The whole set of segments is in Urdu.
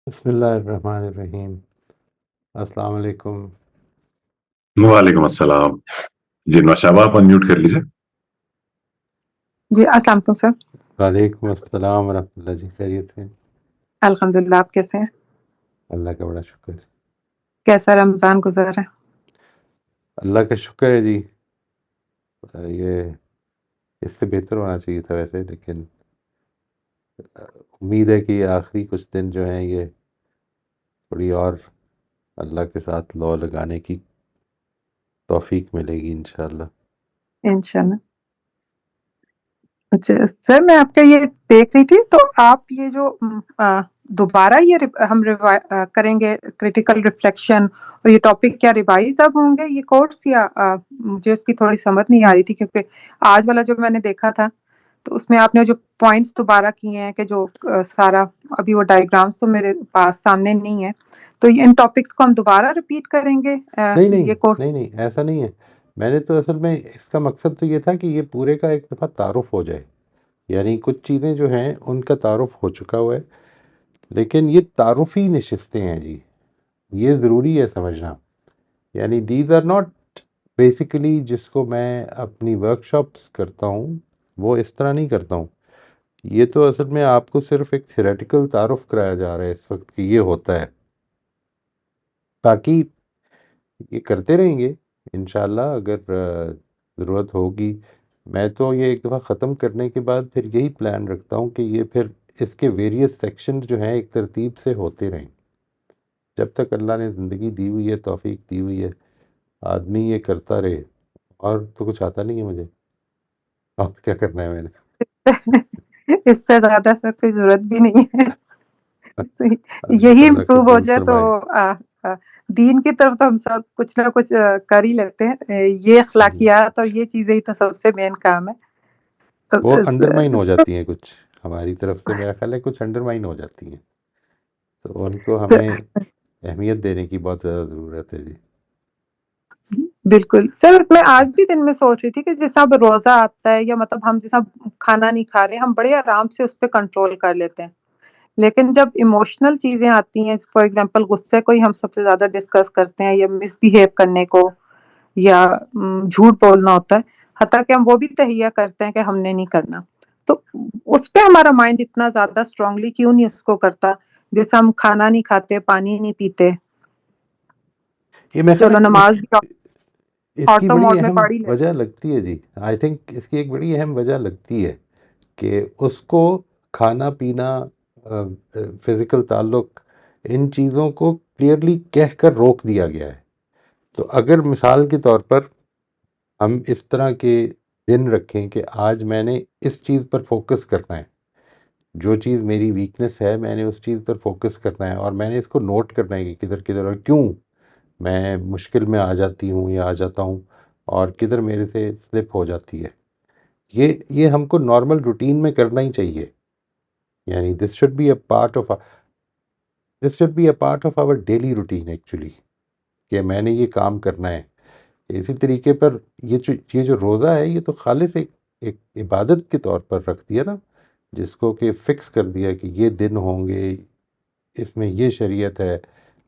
بسم اللہ الرحمن الرحیم۔ السلام علیکم۔ وعلیکم السلام۔ جی نوشابہ آپ انمیوٹ کر لیجیے۔ جی السلام علیکم سر۔ وعلیکم السلام ورحمۃ اللہ جی، خیریت ہے؟ الحمدللہ، آپ کیسے ہیں؟ اللہ کا بڑا شکر ہے۔ کیسا رمضان گزر رہا ہے؟ اللہ کا شکر ہے جی۔ یہ اس سے بہتر ہونا چاہیے تھا ویسے، لیکن امید ہے کہ یہ آخری کچھ دن جو ہیں یہ تھوڑی اور اللہ کے ساتھ لو لگانے کی توفیق ملے گی انشاءاللہ۔ انشاءاللہ۔ اچھا سر، میں آپ کا یہ دیکھ رہی تھی، تو آپ یہ جو دوبارہ یہ ہم کریں گے کریٹیکل ریفلیکشن، اور یہ ٹاپک کیا ریوائز اب ہوں گے یہ کورس، یا مجھے اس کی تھوڑی سمجھ نہیں آ رہی تھی، کیونکہ آج والا جو میں نے دیکھا تھا تو اس میں آپ نے جو پوائنٹس دوبارہ کیے ہیں، کہ جو سارا ابھی وہ ڈائیگرامس تو میرے پاس سامنے نہیں ہے، تو ان ٹاپکس کو ہم دوبارہ ریپیٹ کریں گے نہیں یہ کورس؟ نہیں، ایسا نہیں ہے۔ میں نے تو اصل میں اس کا مقصد تو یہ تھا کہ یہ پورے کا ایک دفعہ تعارف ہو جائے، یعنی کچھ چیزیں جو ہیں ان کا تعارف ہو چکا ہوا ہے، لیکن یہ تعارفی نشستیں ہیں جی، یہ ضروری ہے سمجھنا۔ یعنی دیز آر ناٹ بیسیکلی، جس کو میں اپنی ورک شاپس کرتا ہوں وہ اس طرح نہیں کرتا ہوں۔ یہ تو اصل میں آپ کو صرف ایک تھیوریٹیکل تعارف کرایا جا رہا ہے اس وقت کہ یہ ہوتا ہے، باقی یہ کرتے رہیں گے انشاءاللہ اگر ضرورت ہوگی۔ میں تو یہ ایک دفعہ ختم کرنے کے بعد پھر یہی پلان رکھتا ہوں کہ یہ پھر اس کے ویریس سیکشن جو ہیں ایک ترتیب سے ہوتے رہیں، جب تک اللہ نے زندگی دی ہوئی ہے، توفیق دی ہوئی ہے، آدمی یہ کرتا رہے۔ اور تو کچھ آتا نہیں ہے مجھے، اور کیا کرنا ہے میں نے؟ اس سے زیادہ سر کوئی ضرورت بھی نہیں ہے۔ اللہ یہی تعالیٰ امپروو ہو قبول جائے تو فرمائے۔ آ، دین کی طرف تو ہم سب کچھ نہ کچھ کر ہی لیتے ہیں۔ یہ جی، اخلاقیات اور یہ چیزیں ہی تو سب سے مین کام وہ ہے۔ انڈرمائن ہو جاتی ہیں کچھ ہماری طرف سے، میرا خیال ہے کچھ انڈرمائن ہو جاتی ہیں، تو ان کو ہمیں اہمیت دینے کی بہت زیادہ ضرورت ہے جی۔ بالکل سر، میں آج بھی دن میں سوچ رہی تھی کہ جیسا اب روزہ آتا ہے، یا مطلب ہم جیسا کھانا نہیں کھا رہے، ہم بڑے آرام سے اس پہ کنٹرول کر لیتے ہیں، لیکن جب ایموشنل چیزیں آتی ہیں، فار ایگزامپل غصے کو ہی ہم سب سے زیادہ ڈسکس کرتے ہیں، یا مس بہیو کرنے کو، یا جھوٹ بولنا ہوتا ہے، حتیٰ کہ ہم وہ بھی تہیہ کرتے ہیں کہ ہم نے نہیں کرنا، تو اس پہ ہمارا مائنڈ اتنا زیادہ اسٹرانگلی کیوں نہیں اس کو کرتا؟ جیسے ہم کھانا نہیں کھاتے، پانی نہیں پیتے، یہ میرا خیال چلو ہے نماز بھی اس کی آٹو بڑی موڈ میں اہم پڑھ ہی لیتے وجہ ہیں۔ لگتی ہے جی، آئی تھنک اس کی ایک بڑی اہم وجہ لگتی ہے کہ اس کو کھانا پینا، فزیکل تعلق، ان چیزوں کو کلیئرلی کہہ کر روک دیا گیا ہے۔ تو اگر مثال کے طور پر ہم اس طرح کے دن رکھیں کہ آج میں نے اس چیز پر فوکس کرنا ہے، جو چیز میری ویکنس ہے میں نے اس چیز پر فوکس کرنا ہے، اور میں نے اس کو نوٹ کرنا ہے کہ کدھر کدھر اور کیوں میں مشکل میں آ جاتی ہوں یا آ جاتا ہوں، اور کدھر میرے سے سلپ ہو جاتی ہے۔ یہ ہم کو نارمل روٹین میں کرنا ہی چاہیے، یعنی this should be a part of our daily routine actually, کہ میں نے یہ کام کرنا ہے۔ اسی طریقے پر یہ جو روزہ ہے یہ تو خالص ایک عبادت کے طور پر رکھ دیا نا، جس کو کہ فکس کر دیا کہ یہ دن ہوں گے، اس میں یہ شریعت ہے۔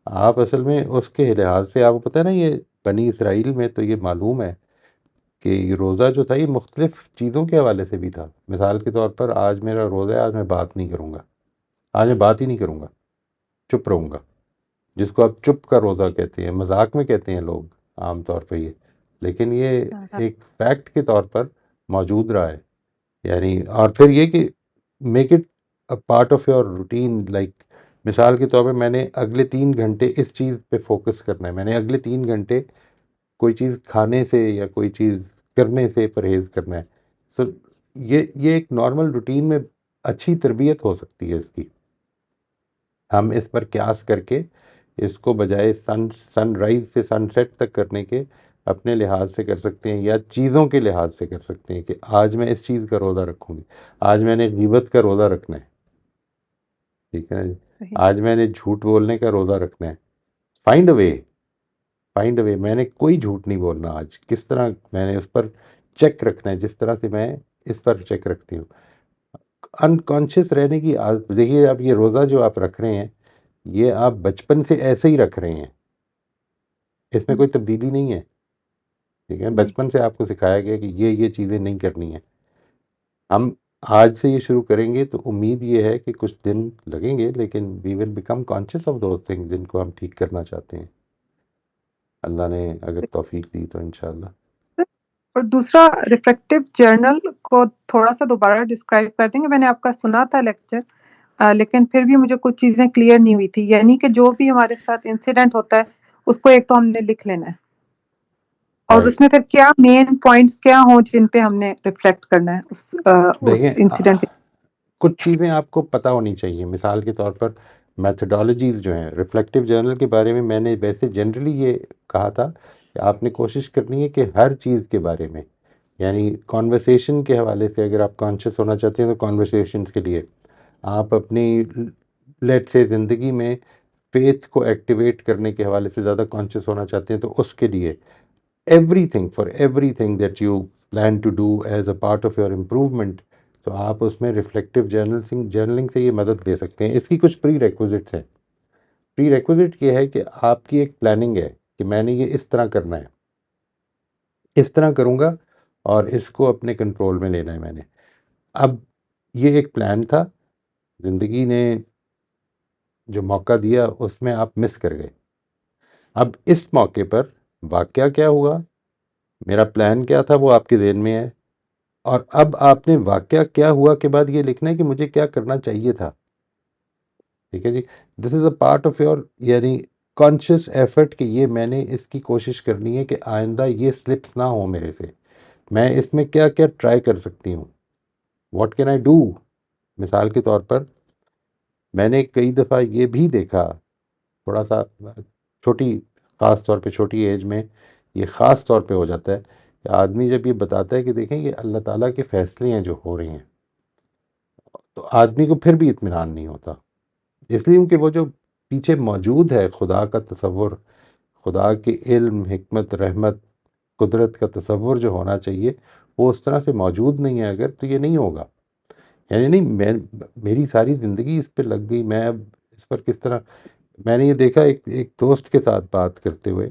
آپ اصل میں اس کے لحاظ سے آپ کو پتہ ہے نا، یہ بنی اسرائیل میں تو یہ معلوم ہے کہ یہ روزہ جو تھا یہ مختلف چیزوں کے حوالے سے بھی تھا۔ مثال کے طور پر آج میرا روزہ ہے، آج میں بات نہیں کروں گا، آج میں بات ہی نہیں کروں گا، چپ رہوں گا، جس کو آپ چپ کا روزہ کہتے ہیں، مذاق میں کہتے ہیں لوگ عام طور پہ یہ، لیکن یہ ایک فیکٹ کے طور پر موجود رہا ہے۔ یعنی اور پھر یہ کہ make it a part of your routine, like مثال کے طور پہ میں نے اگلے 3 گھنٹے اس چیز پہ فوکس کرنا ہے، میں نے اگلے 3 گھنٹے کوئی چیز کھانے سے یا کوئی چیز کرنے سے پرہیز کرنا ہے۔ سو یہ ایک نارمل روٹین میں اچھی تربیت ہو سکتی ہے اس کی۔ ہم اس پر قیاس کر کے اس کو بجائے سن رائز سے سن سیٹ تک کرنے کے اپنے لحاظ سے کر سکتے ہیں، یا چیزوں کے لحاظ سے کر سکتے ہیں کہ آج میں اس چیز کا روزہ رکھوں گی، آج میں نے غیبت کا روزہ رکھنا ہے، ٹھیک ہے نا جی، صحیح۔ آج میں نے جھوٹ بولنے کا روزہ رکھنا ہے۔ فائنڈ اے وے، میں نے کوئی جھوٹ نہیں بولنا آج، کس طرح میں نے اس پر چیک رکھنا ہے، جس طرح سے میں اس پر چیک رکھتی ہوں۔ انکانشیس رہنے کی عادت، دیکھیے اب یہ روزہ جو آپ رکھ رہے ہیں یہ آپ بچپن سے ایسے ہی رکھ رہے ہیں، اس میں کوئی تبدیلی نہیں ہے، ٹھیک ہے؟ بچپن سے آپ کو سکھایا گیا کہ یہ چیزیں نہیں کرنی ہیں. ہم آج سے یہ شروع کریں گے تو امید یہ ہے کہ کچھ دن لگیں گے، لیکن we will become conscious of those things جن کو ہم ٹھیک کرنا چاہتے ہیں. اللہ نے اگر توفیق دی تو انشاءاللہ. اور دوسرا ریفلیکٹیو جرنل کو تھوڑا سا دوبارہ ڈسکرائب کر دیں گے. میں نے آپ کا سنا تھا لیکچر، لیکن پھر بھی مجھے کچھ چیزیں کلیئر نہیں ہوئی تھی. یعنی کہ جو بھی ہمارے ساتھ انسیڈنٹ ہوتا ہے اس کو ایک تو ہم نے لکھ لینا ہے، اور اس میں پھر کیا مین پوائنٹس کیا ہوں جن پہ ہم نے ریفلیکٹ کرنا ہے اس دیکھیں انسیڈنٹ. کچھ چیزیں آپ کو پتہ ہونی چاہیے. مثال کے طور پر میتھڈالوجیز جو ہیں ریفلیکٹیو جرنل کے بارے میں نے ویسے جنرلی یہ کہا تھا کہ آپ نے کوشش کرنی ہے کہ ہر چیز کے بارے میں، یعنی کانورسیشن کے حوالے سے اگر آپ کانشیس ہونا چاہتے ہیں تو کانورسیشنز کے لیے، آپ اپنی لیٹ سے زندگی میں فیتھ کو ایکٹیویٹ کرنے کے حوالے سے زیادہ کانشیس ہونا چاہتے ہیں تو اس کے لیے for everything that you plan to do as a part of your improvement، تو آپ اس میں ریفلیکٹیو جرنلنگ سے یہ مدد لے سکتے ہیں. اس کی کچھ پری ریکوزٹس ہیں. پری ریکوزٹ یہ ہے کہ آپ کی ایک پلاننگ ہے کہ میں نے یہ اس طرح کرنا ہے، اس طرح کروں گا اور اس کو اپنے کنٹرول میں لینا ہے میں نے. اب یہ ایک پلان تھا، زندگی نے جو موقع دیا اس میں آپ مس کر گئے. اب اس موقع پر واقعہ کیا ہوا، میرا پلان کیا تھا، وہ آپ کے ذہن میں ہے، اور اب آپ نے واقعہ کیا ہوا کے بعد یہ لکھنا ہے کہ مجھے کیا کرنا چاہیے تھا. ٹھیک ہے جی، دس از اے پارٹ آف یور یعنی کانشیس ایفرٹ کہ یہ میں نے اس کی کوشش کرنی ہے کہ آئندہ یہ سلپس نہ ہوں میرے سے. میں اس میں کیا کیا ٹرائی کر سکتی ہوں، واٹ کین آئی ڈو. مثال کے طور پر میں نے کئی دفعہ یہ بھی دیکھا، تھوڑا سا چھوٹی، خاص طور پہ چھوٹی ایج میں یہ خاص طور پہ ہو جاتا ہے کہ آدمی جب یہ بتاتا ہے کہ دیکھیں یہ اللہ تعالیٰ کے فیصلے ہیں جو ہو رہے ہیں، تو آدمی کو پھر بھی اطمینان نہیں ہوتا. اس لیے کہ وہ جو پیچھے موجود ہے خدا کا تصور، خدا کے علم، حکمت، رحمت، قدرت کا تصور جو ہونا چاہیے وہ اس طرح سے موجود نہیں ہے اگر، تو یہ نہیں ہوگا. یعنی نہیں میری ساری زندگی اس پہ لگ گئی، میں اب اس پر کس طرح. میں نے یہ دیکھا ایک دوست کے ساتھ بات کرتے ہوئے،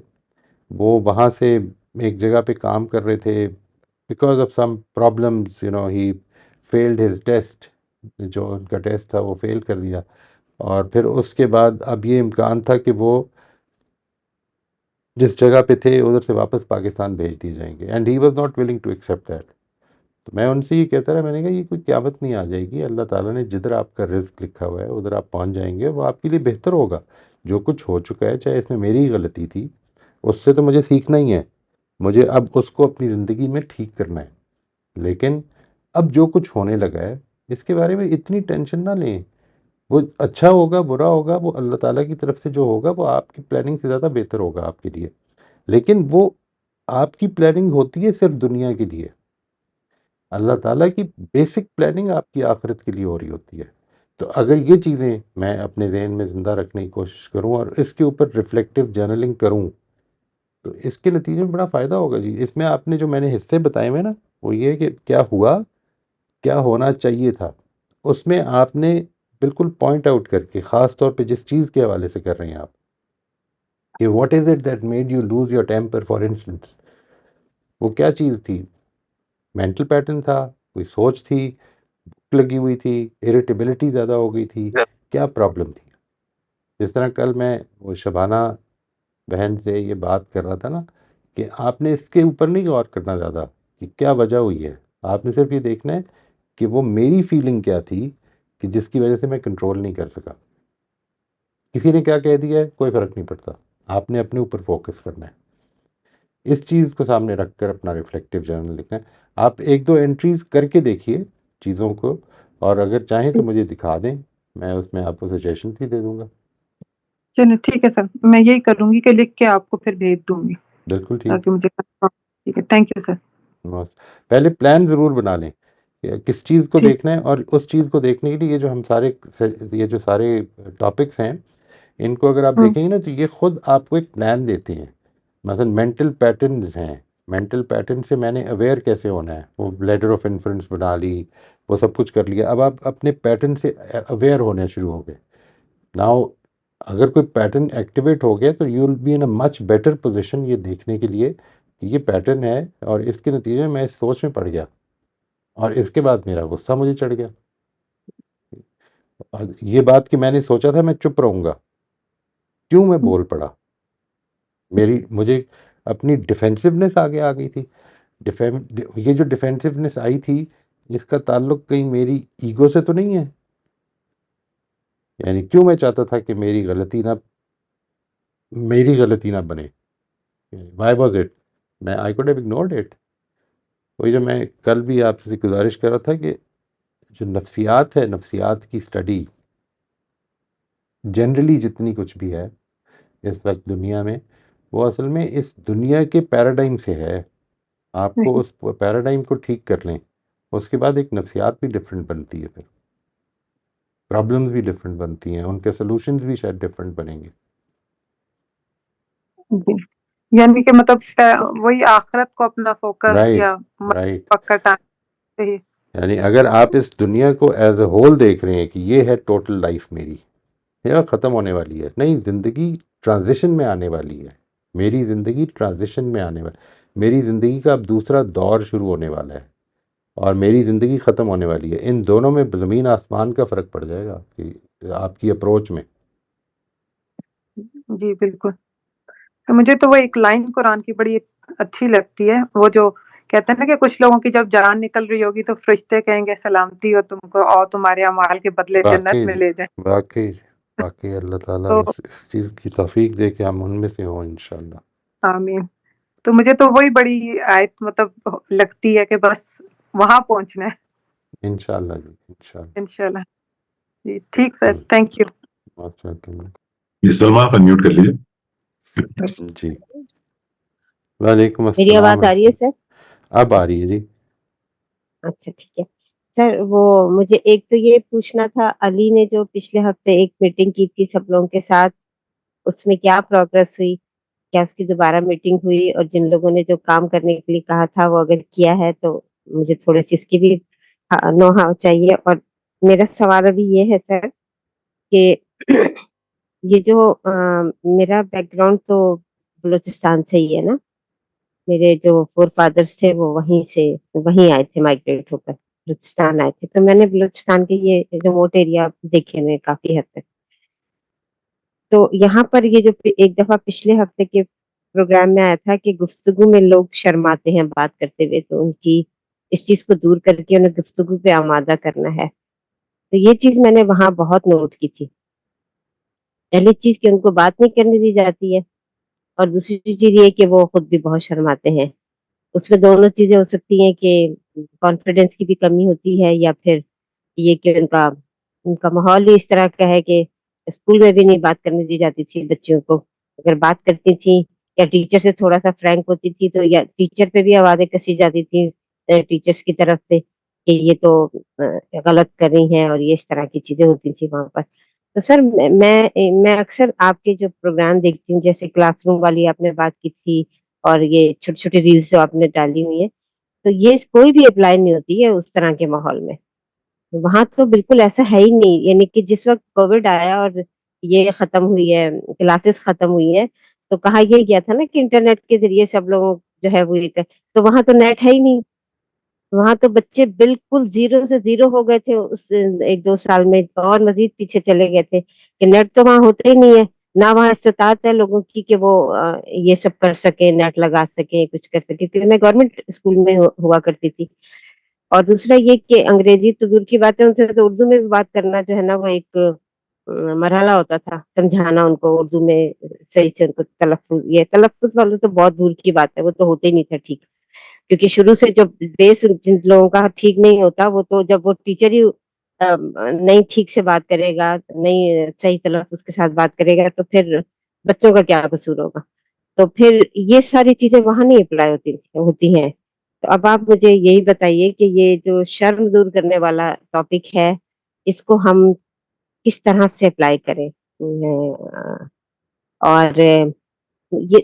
وہ وہاں سے ایک جگہ پہ کام کر رہے تھے، because of some problems he field his test, جو ان کا ٹیسٹ تھا وہ فیل کر دیا، اور پھر اس کے بعد اب یہ امکان تھا کہ وہ جس جگہ پہ تھے ادھر سے واپس پاکستان بھیج دیے جائیں گے، and he was not willing to accept that. تو میں ان سے یہ کہتا رہا، میں نے کہا یہ کوئی قیامت نہیں آ جائے گی، اللہ تعالیٰ نے جدھر آپ کا رزق لکھا ہوا ہے ادھر آپ پہنچ جائیں گے، وہ آپ کے لیے بہتر ہوگا. جو کچھ ہو چکا ہے چاہے اس میں میری ہی غلطی تھی، اس سے تو مجھے سیکھنا ہی ہے، مجھے اب اس کو اپنی زندگی میں ٹھیک کرنا ہے. لیکن اب جو کچھ ہونے لگا ہے اس کے بارے میں اتنی ٹینشن نہ لیں، وہ اچھا ہوگا برا ہوگا وہ اللہ تعالیٰ کی طرف سے جو ہوگا وہ آپ کی پلاننگ سے زیادہ بہتر ہوگا آپ کے لیے. لیکن وہ آپ کی پلاننگ ہوتی ہے صرف دنیا کے لیے، اللہ تعالیٰ کی بیسک پلاننگ آپ کی آخرت کے لیے ہو رہی ہوتی ہے. تو اگر یہ چیزیں میں اپنے ذہن میں زندہ رکھنے کی کوشش کروں اور اس کے اوپر ریفلیکٹیو جرنلنگ کروں تو اس کے نتیجے میں بڑا فائدہ ہوگا جی. اس میں آپ نے جو میں نے حصے بتائے ہوئے نا، وہ یہ کہ کیا ہوا، کیا ہونا چاہیے تھا، اس میں آپ نے بالکل پوائنٹ آؤٹ کر کے، خاص طور پہ جس چیز کے حوالے سے کر رہے ہیں آپ کہ what is it that made you lose your temper for instance, وہ کیا چیز تھی. مینٹل پیٹرن تھا، کوئی سوچ تھی، بھوک لگی ہوئی تھی، اریٹیبلٹی زیادہ ہو گئی تھی، کیا پرابلم تھی. جس طرح کل میں وہ شبانہ بہن سے یہ بات کر رہا تھا نا کہ آپ نے اس کے اوپر نہیں غور کرنا زیادہ کہ کیا وجہ ہوئی ہے، آپ نے صرف یہ دیکھنا ہے کہ وہ میری فیلنگ کیا تھی کہ جس کی وجہ سے میں کنٹرول نہیں کر سکا. کسی نے کیا کہہ دیا ہے کوئی فرق نہیں پڑتا، آپ نے اپنے اوپر فوکس کرنا ہے. اس چیز کو سامنے رکھ کر اپنا ریفلیکٹیو جرنل لکھنا ہے. آپ ایک دو انٹریز کر کے دیکھیے چیزوں کو، اور اگر چاہیں تو مجھے دکھا دیں، میں اس میں آپ کو سجیشن بھی دے دوں گا. چلیں ٹھیک ہے سر، میں یہی کروں گی کہ لکھ کے آپ کو پھر بھیج دوں گی بالکل ٹھیک. تاکہ مجھے ٹھیک ہے. تھینک یو سر. پہلے پلان ضرور بنا لیں کہ کس چیز کو ٹھیک. دیکھنا ہے، اور اس چیز کو دیکھنے کے لیے یہ جو ہم سارے ٹاپکس ہیں ان کو اگر آپ دیکھیں گے نا تو یہ خود آپ کو ایک پلان دیتے ہیں. مثلا مینٹل پیٹرنز ہیں، مینٹل پیٹرن سے میں نے اویئر کیسے ہونا ہے، وہ لیڈر آف انفلوئنس بنا لی، وہ سب کچھ کر لیا. اب آپ اپنے پیٹرن سے اویئر ہونے شروع ہو گئے. ناؤ اگر کوئی پیٹرن ایکٹیویٹ ہو گیا تو you will be in a much better position یہ دیکھنے کے لیے کہ یہ پیٹرن ہے اور اس کے نتیجے میں اس سوچ میں پڑ گیا اور اس کے بعد میرا غصہ مجھے چڑھ گیا. اور یہ بات کہ میں نے سوچا تھا میں چپ رہوں گا، کیوں میں بول پڑا؟ مجھے اپنی ڈیفینسونیس آگے آ گئی تھی. یہ جو ڈیفینسونیس آئی تھی اس کا تعلق کہیں میری ایگو سے تو نہیں ہے؟ یعنی کیوں میں چاہتا تھا کہ میری غلطی نہ بنے؟ Y was it? I could have ignored it. وہی جو میں کل بھی آپ سے گزارش کر رہا تھا کہ جو نفسیات ہے، نفسیات کی اسٹڈی جنرلی جتنی کچھ بھی ہے اس وقت دنیا میں، وہ اصل میں اس دنیا کے پیراڈائم سے ہے. آپ کو اس پیراڈائم کو ٹھیک کر لیں، اس کے بعد ایک نفسیات بھی ڈفرینٹ بنتی ہے، پھر پرابلمز بھی ڈفرینٹ بنتی ہیں، ان کے سلوشنز بھی شاید ڈفرینٹ بنیں گے. جی، یعنی کہ مطلب وہی آخرت کو اپنا فوکس رائٹ یا رائٹ. پکا ٹائم صحیح. یعنی اگر آپ اس دنیا کو ایز اے ہول دیکھ رہے ہیں کہ یہ ہے ٹوٹل لائف میری، یہ ختم ہونے والی ہے، نہیں، زندگی ٹرانزیشن میں آنے والی ہے. میری زندگی ٹرانزیشن میں آنے والی، میری زندگی کا اب دوسرا دور شروع ہونے والا ہے اور میری زندگی ختم ہونے والی ہے. ان دونوں میں زمین آسمان کا فرق پڑ جائے گا آپ کی اپروچ میں. جی بالکل. تو مجھے تو وہ ایک لائن قرآن کی بڑی اچھی لگتی ہے، وہ جو کہتے ہیں نا کہ کچھ لوگوں کی جب جان نکل رہی ہوگی تو فرشتے کہیں گے سلامتی ہو تم کو اور تمہارے اعمال کے بدلے جنت میں لے جائیں. واقعی واقعی اللہ تعالیٰ تو اس چیز کی توفیق دے کہ ہم ان میں سے ہوں انشاءاللہ. آمین. تو مجھے تو وہی بڑی آیت مطلب لگتی ہے کہ بس وہاں پہنچنا ہے انشاءاللہ جی انشاءاللہ. انشاءاللہ. جی ٹھیک سر، تھینک یو. ماشاء اللہ. سلمان آپ میوٹ کر لیجیے. جی وعلیکم میری السلام. آواز آ رہی ہے سر؟ اب آ رہی ہے جی. اچھا ٹھیک ہے سر. وہ مجھے ایک تو یہ پوچھنا تھا، علی نے جو پچھلے ہفتے ایک میٹنگ کی تھی سب لوگوں کے ساتھ، اس میں کیا پروگرس ہوئی؟ کیا اس کی دوبارہ میٹنگ ہوئی؟ اور جن لوگوں نے جو کام کرنے کے لیے کہا تھا وہ اگر کیا ہے تو مجھے تھوڑی سی اس کی بھی نو ہاؤ چاہیے. اور میرا سوال ابھی یہ ہے سر کہ یہ جو میرا بیک گراؤنڈ تو بلوچستان سے ہی ہے نا، میرے جو فور فادرس تھے وہ وہیں آئے تھے، مائگریٹ ہو کر بلوچستان آئے تھے. تو میں نے بلوچستان کے یہ ریموٹ ایریا دیکھے میں کافی حد تک. تو یہاں پر یہ جو ایک دفعہ پچھلے ہفتے کے پروگرام میں آیا تھا کہ گفتگو میں لوگ شرماتے ہیں بات کرتے ہوئے، تو ان کی اس چیز کو دور کر کے انہیں گفتگو پہ آمادہ کرنا ہے. تو یہ چیز میں نے وہاں بہت نوٹ کی تھی. پہلی چیز کہ ان کو بات نہیں کرنے دی جاتی ہے، اور دوسری چیز یہ کہ وہ خود بھی بہت شرماتے ہیں. اس میں دونوں چیزیں ہو سکتی ہیں کہ کانفیڈینس کی بھی کمی ہوتی ہے، یا پھر یہ کہ ان کا ماحول ہی اس طرح کا ہے کہ اسکول میں بھی نہیں بات کرنے دی جاتی تھی بچوں کو. اگر بات کرتی تھی یا ٹیچر سے تھوڑا سا فرینک ہوتی تھی تو یا ٹیچر پہ بھی آوازیں کسی جاتی تھی ٹیچرس کی طرف سے کہ یہ تو غلط کر رہی ہیں، اور یہ اس طرح کی چیزیں ہوتی تھی وہاں پر. تو سر میں اکثر آپ کے جو پروگرام دیکھتی ہوں، جیسے کلاس روم والی آپ نے بات کی تھی اور یہ چھوٹی چھوٹی ریلز جو آپ نے ڈالی ہوئی ہیں، تو یہ کوئی بھی اپلائی نہیں ہوتی ہے اس طرح کے ماحول میں. وہاں تو بالکل ایسا ہے ہی نہیں. یعنی کہ جس وقت کووڈ آیا اور یہ ختم ہوئی ہے، کلاسز ختم ہوئی ہے، تو کہا یہ گیا تھا نا کہ انٹرنیٹ کے ذریعے سب لوگوں جو ہے وہ تو وہاں تو نیٹ ہے ہی نہیں. وہاں تو بچے بالکل زیرو سے زیرو ہو گئے تھے اس ایک دو سال میں، اور مزید پیچھے چلے گئے تھے کہ نیٹ تو وہاں ہوتا ہی نہیں ہے. نہ وہاں استطاعت ہے لوگوں کی کہ وہ یہ سب کر سکے، نیٹ لگا سکے، کچھ کر سکے. کیونکہ میں گورنمنٹ اسکول میں ہوا کرتی تھی. اور دوسرا یہ کہ انگریزی تو دور کی بات ہے، ان سے تو اردو میں بھی بات کرنا جو ہے نا وہ ایک مرحلہ ہوتا تھا، سمجھانا ان کو اردو میں صحیح سے. ان کو تلفظ والے تو بہت دور کی بات ہے، وہ تو ہوتے ہی نہیں تھا ٹھیک. کیونکہ شروع سے جو بیس جن لوگوں کا ٹھیک نہیں ہوتا، وہ تو جب وہ ٹیچر ہی نہیں ٹھیک سے بات کرے گا، نہیں صحیح تلفظ کے ساتھ بات کرے گا، تو پھر بچوں کا کیا قصور ہوگا. تو پھر یہ ساری چیزیں وہاں نہیں اپلائی ہوتی ہیں. تو اب آپ مجھے یہی بتائیے کہ یہ جو شرم دور کرنے والا ٹاپک ہے، اس کو ہم کس طرح سے اپلائی کریں.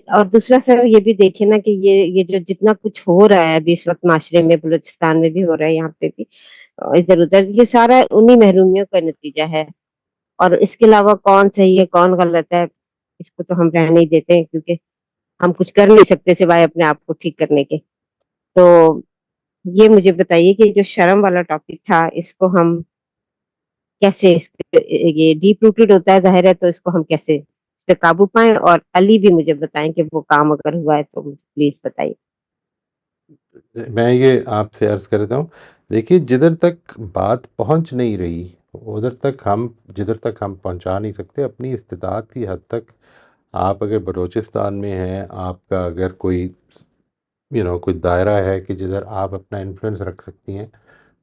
اور دوسرا سر یہ بھی دیکھیں نا کہ یہ جو جتنا کچھ ہو رہا ہے ابھی اس وقت معاشرے میں، بلوچستان میں بھی ہو رہا ہے، یہاں پہ بھی ادھر ادھر، یہ سارا انہی محرومیوں کا نتیجہ ہے. اور اس کے علاوہ کون صحیح ہے کون غلط ہے اس کو تو ہم رہنے ہی دیتے ہیں، کیونکہ ہم کچھ کر نہیں سکتے سوائے اپنے آپ کو ٹھیک کرنے کے. تو یہ مجھے بتائیے کہ جو شرم والا ٹاپک تھا اس کو ہم کیسے یہ ڈیپ روٹیڈ ہوتا ہے ظاہر ہے، تو اس کو ہم کیسے اس پہ قابو پائیں. اور علی بھی مجھے بتائیں کہ وہ کام اگر ہوا ہے تو پلیز بتائیے. میں یہ آپ سے عرض کرتا ہوں، دیکھیے جدھر تک بات پہنچ نہیں رہی جدھر تک ہم پہنچا نہیں سکتے اپنی استطاعت کی حد تک. آپ اگر بلوچستان میں ہیں، آپ کا اگر کوئی کوئی دائرہ ہے کہ جدھر آپ اپنا انفلوئنس رکھ سکتی ہیں،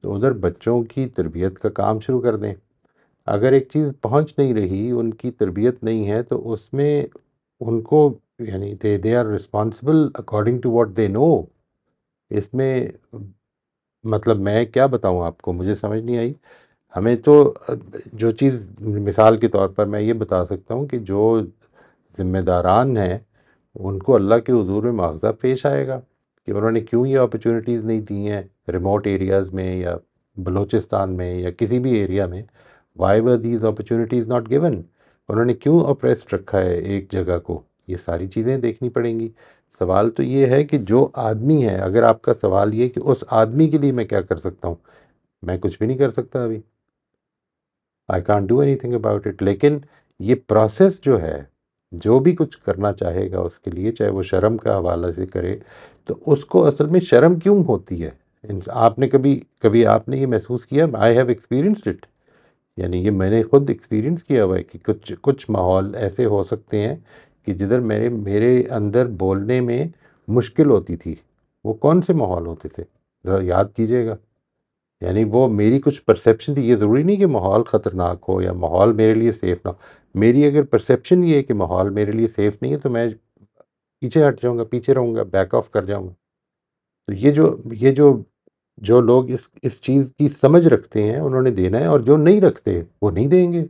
تو ادھر بچوں کی تربیت کا کام شروع کر دیں. اگر ایک چیز پہنچ نہیں رہی، ان کی تربیت نہیں ہے، تو اس میں ان کو یعنی they are responsible according to what they know. اس میں مطلب میں کیا بتاؤں آپ کو، مجھے سمجھ نہیں آئی. ہمیں تو جو چیز مثال کے طور پر میں یہ بتا سکتا ہوں کہ جو ذمہ داران ہیں ان کو اللہ کے حضور میں مواخذہ پیش آئے گا کہ انہوں نے کیوں یہ اپرچونیٹیز نہیں دی ہیں ریموٹ ایریاز میں یا بلوچستان میں یا کسی بھی ایریا میں. Why were these opportunities not given? انہوں نے کیوں اپریسڈ رکھا ہے ایک جگہ کو؟ یہ ساری چیزیں دیکھنی پڑیں گی. سوال تو یہ ہے کہ جو آدمی ہے، اگر آپ کا سوال یہ کہ اس آدمی کے لیے میں کیا کر سکتا ہوں، میں کچھ بھی نہیں کر سکتا ابھی. I can't do any thing about it. لیکن یہ پروسیس جو ہے، جو بھی کچھ کرنا چاہے گا اس کے لیے، چاہے وہ شرم کا حوالہ سے کرے، تو اس کو اصل میں شرم کیوں ہوتی ہے؟ آپ نے کبھی آپ نے یہ محسوس کیا؟ I have experienced it. یعنی یہ میں نے خود ایکسپیرینس کیا ہوا ہے کہ کچھ ماحول ایسے ہو سکتے ہیں کہ جدھر میرے اندر بولنے میں مشکل ہوتی تھی. وہ کون سے ماحول ہوتے تھے ذرا یاد کیجئے گا. یعنی وہ میری کچھ پرسیپشن تھی. یہ ضروری نہیں کہ ماحول خطرناک ہو یا ماحول میرے لیے سیف نہ ہو. میری اگر پرسیپشن یہ ہے کہ ماحول میرے لیے سیف نہیں ہے تو میں پیچھے ہٹ جاؤں گا، پیچھے رہوں گا، بیک آف کر جاؤں گا. تو جو لوگ اس چیز کی سمجھ رکھتے ہیں انہوں نے دینا ہے، اور جو نہیں رکھتے وہ نہیں دیں گے.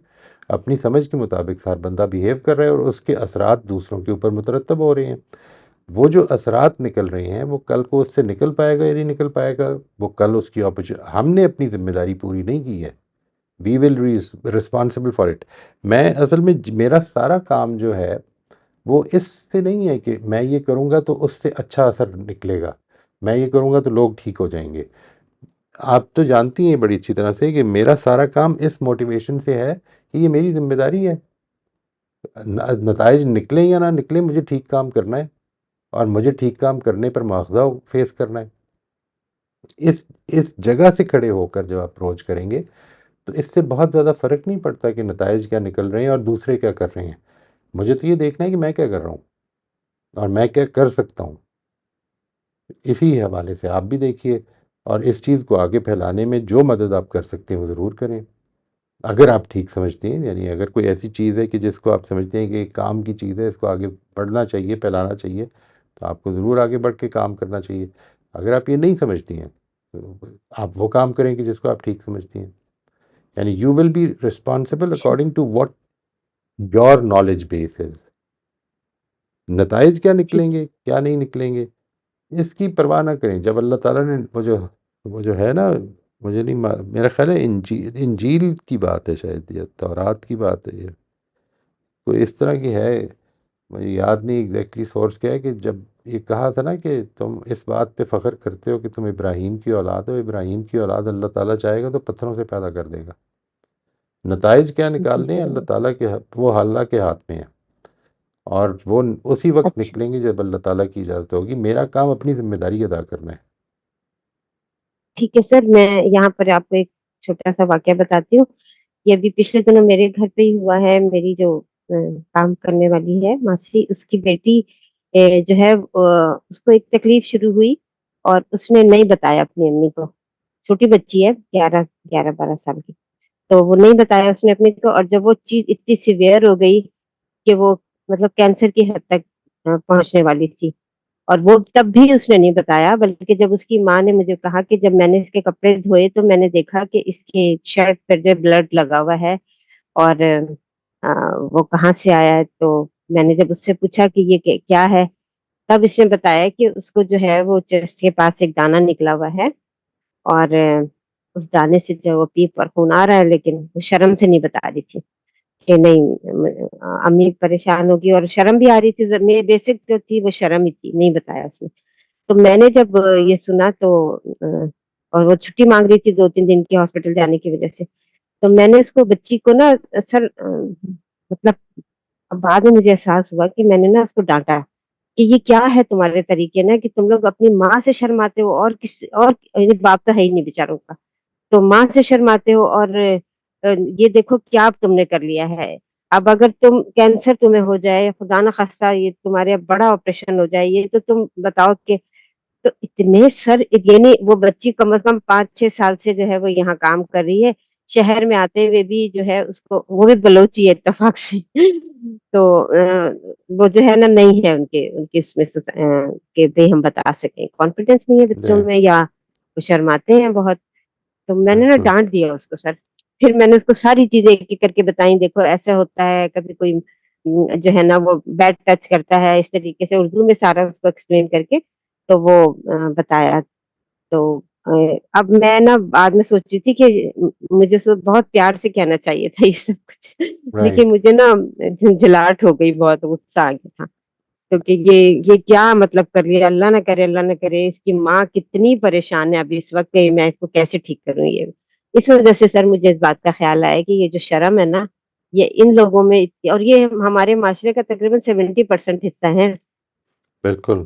اپنی سمجھ کے مطابق ہر بندہ بیہیو کر رہا ہے اور اس کے اثرات دوسروں کے اوپر مترتب ہو رہے ہیں. وہ جو اثرات نکل رہے ہیں وہ کل کو اس سے نکل پائے گا یا نہیں نکل پائے گا، وہ کل اس کی ہم نے اپنی ذمہ داری پوری نہیں کی ہے. وی ول ریسپانسبل فار اٹ. میں اصل میں میرا سارا کام جو ہے وہ اس سے نہیں ہے کہ میں یہ کروں گا تو اس سے اچھا اثر نکلے گا، میں یہ کروں گا تو لوگ ٹھیک ہو جائیں گے. آپ تو جانتی ہیں بڑی اچھی طرح سے کہ میرا سارا کام اس موٹیویشن سے ہے کہ یہ میری ذمہ داری ہے. نتائج نکلیں یا نہ نکلیں، مجھے ٹھیک کام کرنا ہے، اور مجھے ٹھیک کام کرنے پر مواخذہ فیس کرنا ہے. اس جگہ سے کھڑے ہو کر جب آپ اپروچ کریں گے تو اس سے بہت زیادہ فرق نہیں پڑتا کہ نتائج کیا نکل رہے ہیں اور دوسرے کیا کر رہے ہیں. مجھے تو یہ دیکھنا ہے کہ میں کیا کر رہا ہوں اور میں کیا کر سکتا ہوں. اسی حوالے سے آپ بھی دیکھیے، اور اس چیز کو آگے پھیلانے میں جو مدد آپ کر سکتے ہیں وہ ضرور کریں. اگر آپ ٹھیک سمجھتے ہیں، یعنی اگر کوئی ایسی چیز ہے کہ جس کو آپ سمجھتے ہیں کہ ایک کام کی چیز ہے، اس کو آگے بڑھنا چاہیے، پھیلانا چاہیے، تو آپ کو ضرور آگے بڑھ کے کام کرنا چاہیے. اگر آپ یہ نہیں سمجھتی ہیں تو آپ وہ کام کریں کہ جس کو آپ ٹھیک سمجھتی ہیں. یعنی you will be responsible according to what your knowledge base is. نتائج کیا نکلیں گے کیا نہیں نکلیں گے اس کی پرواہ نہ کریں. جب اللہ تعالیٰ نے وہ جو ہے نا، مجھے نہیں میرا خیال ہے انجیل کی بات ہے شاید، یا تورات کی بات ہے، یہ کوئی اس طرح کی ہے، مجھے یاد نہیں ایگزیکٹلی سورس کیا ہے، کہ جب یہ کہا تھا نا کہ تم اس بات پہ فخر کرتے ہو کہ تم ابراہیم کی اولاد ہو، ابراہیم کی اولاد اللہ تعالیٰ چاہے گا تو پتھروں سے پیدا کر دے گا. نتائج کیا جی نکالنے ہیں سر. اللہ تعالیٰ کے، وہ اللہ کے ہاتھ میں ہے، اور وہ اسی وقت اچھا نکلیں گے جب اللہ تعالیٰ کی اجازت ہوگی. میرا کام اپنی ذمہ داری ادا کرنا ہے. ٹھیک ہے سر، میں یہاں پر آپ کو ایک چھوٹا سا واقعہ بتاتی ہوں. یہ ابھی پچھلے دنوں میرے گھر پہ ہی ہوا ہے. میری جو کام کرنے والی ہے ماسی، اس کی بیٹی جو ہے اس کو ایک تکلیف شروع ہوئی اور اس نے نہیں بتایا اپنی امی کو. چھوٹی بچی ہے، 11-12 سال کی. تو وہ نہیں بتایا اس نے اپنے کو، اور جب وہ چیز اتنی سیویئر ہو گئی کہ وہ مطلب کینسر کی حد تک پہنچنے والی تھی، اور وہ تب بھی اس نے نہیں بتایا. بلکہ جب اس کی ماں نے مجھے کہا کہ جب میں نے اس کے کپڑے دھوئے تو میں نے دیکھا کہ اس کے شرٹ پر جو بلڈ لگا ہوا ہے، اور وہ کہاں سے آیا ہے. تو میں نے جب اس سے پوچھا کہ یہ کیا ہے، تب اس نے بتایا کہ اس کو جو ہے وہ چیسٹ کے پاس ایک دانہ نکلا ہوا ہے، اور اس دانے سے جو وہ پیپ پر خون آ رہا ہے، لیکن وہ شرم سے نہیں بتا رہی تھی. کہ نہیں امی پریشان ہوگی, اور شرم بھی آ رہی تھی, میری بیسک جو تھی وہ شرم ہی تھی, نہیں بتایا اس نے. تو میں نے جب یہ سنا تو اور وہ چھٹی مانگ رہی تھی 2-3 دن کی ہاسپٹل جانے کی وجہ سے, تو میں نے اس کو بچی کو نا سر مطلب بعد میں مجھے احساس ہوا کہ میں نے نا اس کو ڈانٹا کہ یہ کیا ہے تمہارے طریقے نا, کہ تم لوگ اپنی ماں سے شرماتے ہو, اور یعنی باپ تو ہے ہی نہیں بیچاروں کا, تو ماں سے شرماتے ہو, اور یہ دیکھو کیا تم نے کر لیا ہے. اب اگر تم کینسر تمہیں ہو جائے, خدا نہ خواستہ یہ تمہارے بڑا آپریشن ہو جائے, یہ تو تم بتاؤ کہ تو اتنے سر, یعنی وہ بچی کم از کم 5-6 سال سے جو ہے وہ یہاں کام کر رہی ہے, شہر میں آتے ہوئے بھی جو ہے اس کو, وہ بھی بلوچی ہے اتفاق سے, تو وہ جو ہے نا نہیں ہے ان کے اس میں کہ بھئی ہم بتا سکیں, کانفیڈینس نہیں ہے بچوں میں, یا وہ شرماتے ہیں بہت. تو میں نے نا بالکل ڈانٹ دیا اس کو سر. پھر میں نے اس کو ساری چیزیں ایک ایک کر کے بتائیں, دیکھو ایسا ہوتا ہے, کبھی کوئی جو ہے نا وہ بیڈ ٹچ کرتا ہے, اس طریقے سے اردو میں سارا اس کو ایکسپلین کر کے تو وہ بتایا. تو اب میں نا بعد میں سوچ رہی تھی کہ مجھے بہت پیار سے کہنا چاہیے تھا یہ سب کچھ, لیکن رائٹ. مجھے نا جھنجھلاہٹ ہو گئی, بہت غصہ آ گیا تھا, کیونکہ یہ کیا مطلب کر رہی ہے, اللہ نہ کرے اس کی ماں کتنی پریشان ہے ابھی اس وقت, میں اس کو کیسے ٹھیک کروں. یہ اس وجہ سے سر مجھے اس بات کا خیال آیا کہ یہ جو شرم ہے نا, یہ ان لوگوں میں, اور یہ ہمارے معاشرے کا تقریباً 70% حصہ ہے. بالکل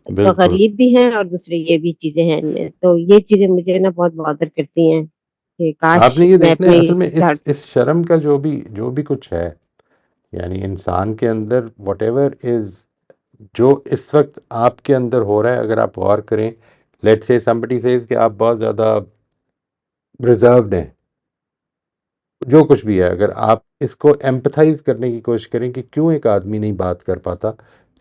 تو بالکل. غریب بھی ہیں اور دوسرے یہ بھی چیزیں ہیں ان میں, تو یہ چیزیں مجھے نا بہت بادر کرتی ہیں کہ آپ کاش نے یہ میں دیکھنا ہے اپنی اصل میں اس شرم کا جو بھی کچھ ہے, یعنی انسان کے اندر واٹ ایور از, جو اس وقت آپ کے اندر ہو رہا ہے, اگر آپ غور کریں, لیٹ سے somebody says کہ آپ بہت زیادہ ریزروڈ ہیں, جو کچھ بھی ہے, اگر آپ اس کو ایمپتھائز کرنے کی کوشش کریں کہ کیوں ایک آدمی نہیں بات کر پاتا,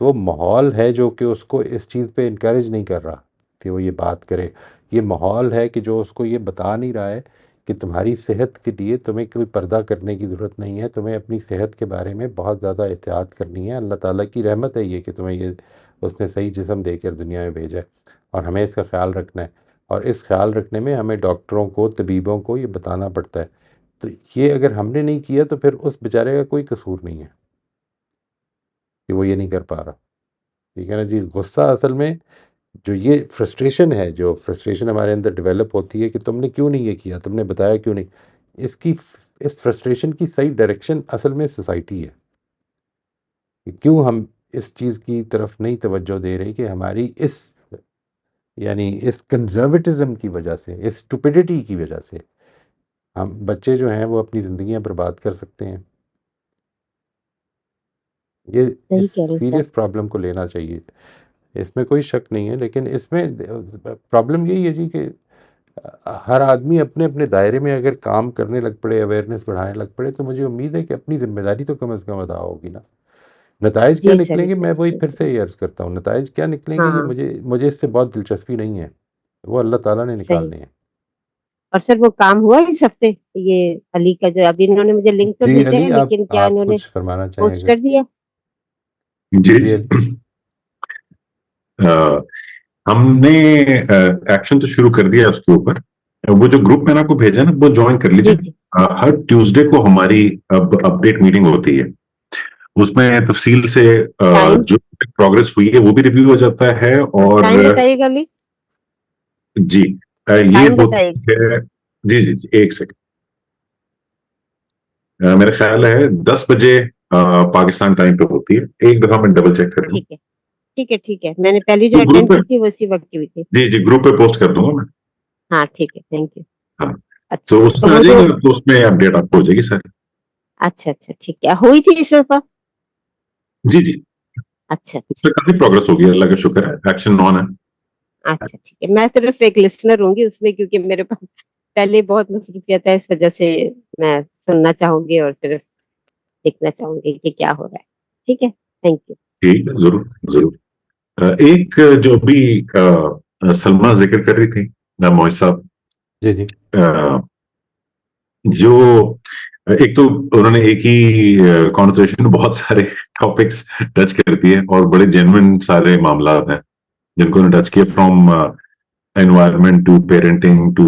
تو وہ ماحول ہے جو کہ اس کو اس چیز پہ انکریج نہیں کر رہا کہ وہ یہ بات کرے. یہ ماحول ہے کہ جو اس کو یہ بتا نہیں رہا ہے کہ تمہاری صحت کے لیے تمہیں کوئی پردہ کرنے کی ضرورت نہیں ہے, تمہیں اپنی صحت کے بارے میں بہت زیادہ احتیاط کرنی ہے. اللہ تعالیٰ کی رحمت ہے یہ کہ تمہیں یہ اس نے صحیح جسم دے کر دنیا میں بھیجا ہے, اور ہمیں اس کا خیال رکھنا ہے, اور اس خیال رکھنے میں ہمیں ڈاکٹروں کو, طبیبوں کو یہ بتانا پڑتا ہے. تو یہ اگر ہم نے نہیں کیا تو پھر اس بیچارے کا کوئی قصور نہیں ہے کہ وہ یہ نہیں کر پا رہا. ٹھیک ہے نا جی. غصہ اصل میں جو یہ فرسٹریشن ہے, جو فرسٹریشن ہمارے اندر ڈیولپ ہوتی ہے کہ تم نے کیوں نہیں یہ کیا, تم نے بتایا کیوں نہیں, اس فرسٹریشن کی صحیح ڈائریکشن اصل میں سوسائٹی ہے. کہ کیوں ہم اس چیز کی طرف نہیں توجہ دے رہے کہ ہماری یعنی اس کنزرویٹزم کی وجہ سے, اس اسٹوپیڈیٹی کی وجہ سے ہم بچے جو ہیں وہ اپنی زندگیاں برباد کر سکتے ہیں. یہ صحیح اس کہہ رہے ہیں سیریس پرابلم کو لینا چاہیے, اس میں کوئی شک نہیں ہے. لیکن اس میں پرابلم یہی ہے جی کہ ہر آدمی اپنے اپنے دائرے میں اگر کام کرنے لگ پڑے, اویئرنیس بڑھانے لگ پڑے, تو مجھے امید ہے کہ اپنی ذمہ داری تو کم از کم ادا ہوگی نا. نتائج کیا جی سر نکلیں گے, میں وہی جی پھر سے یہ عرض کرتا ہوں, نتائج کیا نکلیں گے ہاں یہ مجھے اس سے بہت دلچسپی نہیں ہے, وہ اللہ تعالیٰ نے صحیح. نکالنے ہیں. اور سر وہ کام ہوا اس ہفتے, یہ علی کا جو ابھی انہوں نے مجھے لنک تو جی بھیجا ہے, علی, لیکن کیا آپ انہوں نے کچھ فرمانا چاہیں پوسٹ اگر؟ کر دیا؟ جی جی علی. ہم نے ایکشن تو شروع کر دیا اس کے اوپر. وہ جو گروپ میں نے آپ کو بھیجا نا, وہ جوائن کر لیجیے. جی جی ہر ٹیوزڈے کو ہماری اب اپڈیٹ میٹنگ ہوتی ہے, اس میں تفصیل سے ٹائم جو پروگرس ہوئی ہے وہ بھی ریویو ہو جاتا ہے. اور ٹائم بتائیے گا علی, جی یہ ٹائم بتائیے گا. ہوتا ہے, جی ایک سیکنڈ, میرا خیال ہے 10 بجے پاکستان ٹائم پہ ہوتی ہے. ایک دفعہ میں ڈبل چیک کروں. ٹھیک ہے ٹھیک ہے, میں نے پہلی جو تو گروپ اٹینڈ پہ, کی تھی وہ اسی وقت کی ہوئی تھی. جی گروپ پہ پوسٹ کر دوں گا میں. ہاں ٹھیک ہے, تھینک یو. ہاں, اچھا تو اس تو میں آ وہ جائے جو, گا, تو اس میں اپڈیٹ آپ کو ہو جائے گی سر. اچھا ٹھیک ہے, ہوئی تھی اس دفعہ. جی اچھا اس میں کافی پروگرس ہوگی, اللہ کا شکر ہے. ایکشن آن ہے. اچھا ٹھیک ہے, میں صرف ایک لسنر ہوں گی اس میں, کیونکہ میرے پاس پہلے بہت مصروفیت ہے, اس وجہ سے میں سننا چاہوں گی اور صرف دیکھنا چاہوں گی کہ کیا ہو رہا ہے. ٹھیک ہے, تھینک یو. ٹھیک ہے, ضرور. ایک جو بھی سلمہ ذکر کر رہی تھی موئز صاحب, جی جو ایک تو انہوں نے ایک ہی کانورسیشن میں بہت سارے ٹاپکس ٹچ کر دیے, اور بڑے جینوئن سارے معاملات ہیں جن کو انہوں نے ٹچ کیا, from environment to parenting to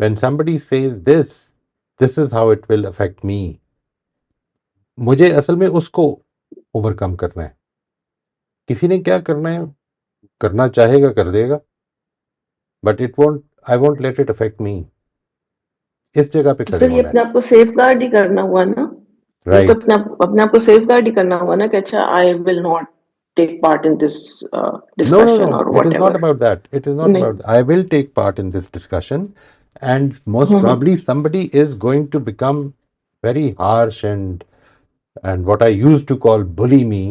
when somebody says this is how it will affect me, مجھے اصل میں اس کو اوور کم کرنا ہے. کسی نے کیا کرنا ہے، کرنا چاہے گا کر دے گا، but I won't let it affect me. اس جگہ پہ تو کھڑے سر یہ ہونا اپنے آپ کو سیف گارڈ ہی کرنا ہوا نا، ہے. یہ تو رائٹ. اپنے آپ کو سیف گارڈ ہی کرنا ہوا نا کہ اچھا I will not take part in this discussion No, اور it what is not ever. about that. It is not نہیں. about. I will take part in this discussion, and most probably somebody is going to become very harsh and what I used to call bully me.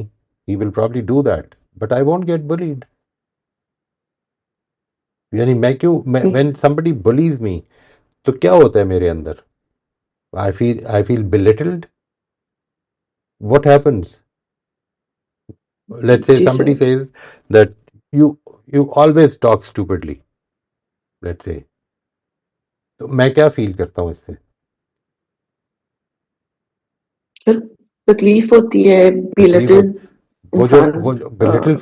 He will probably do that, but I won't get bullied. یعنی میں کیوں when somebody bullies me تو کیا ہوتا ہے میرے اندر؟ I feel belittled. What happens? Let's say G somebody sir. says that you always talk stupidly. Let's say. تو میں کیا فیل کرتا ہوں اس سے؟ سر تکلیف ہوتی ہے، تکلیف بیلٹل وہ انسان. جو بلٹل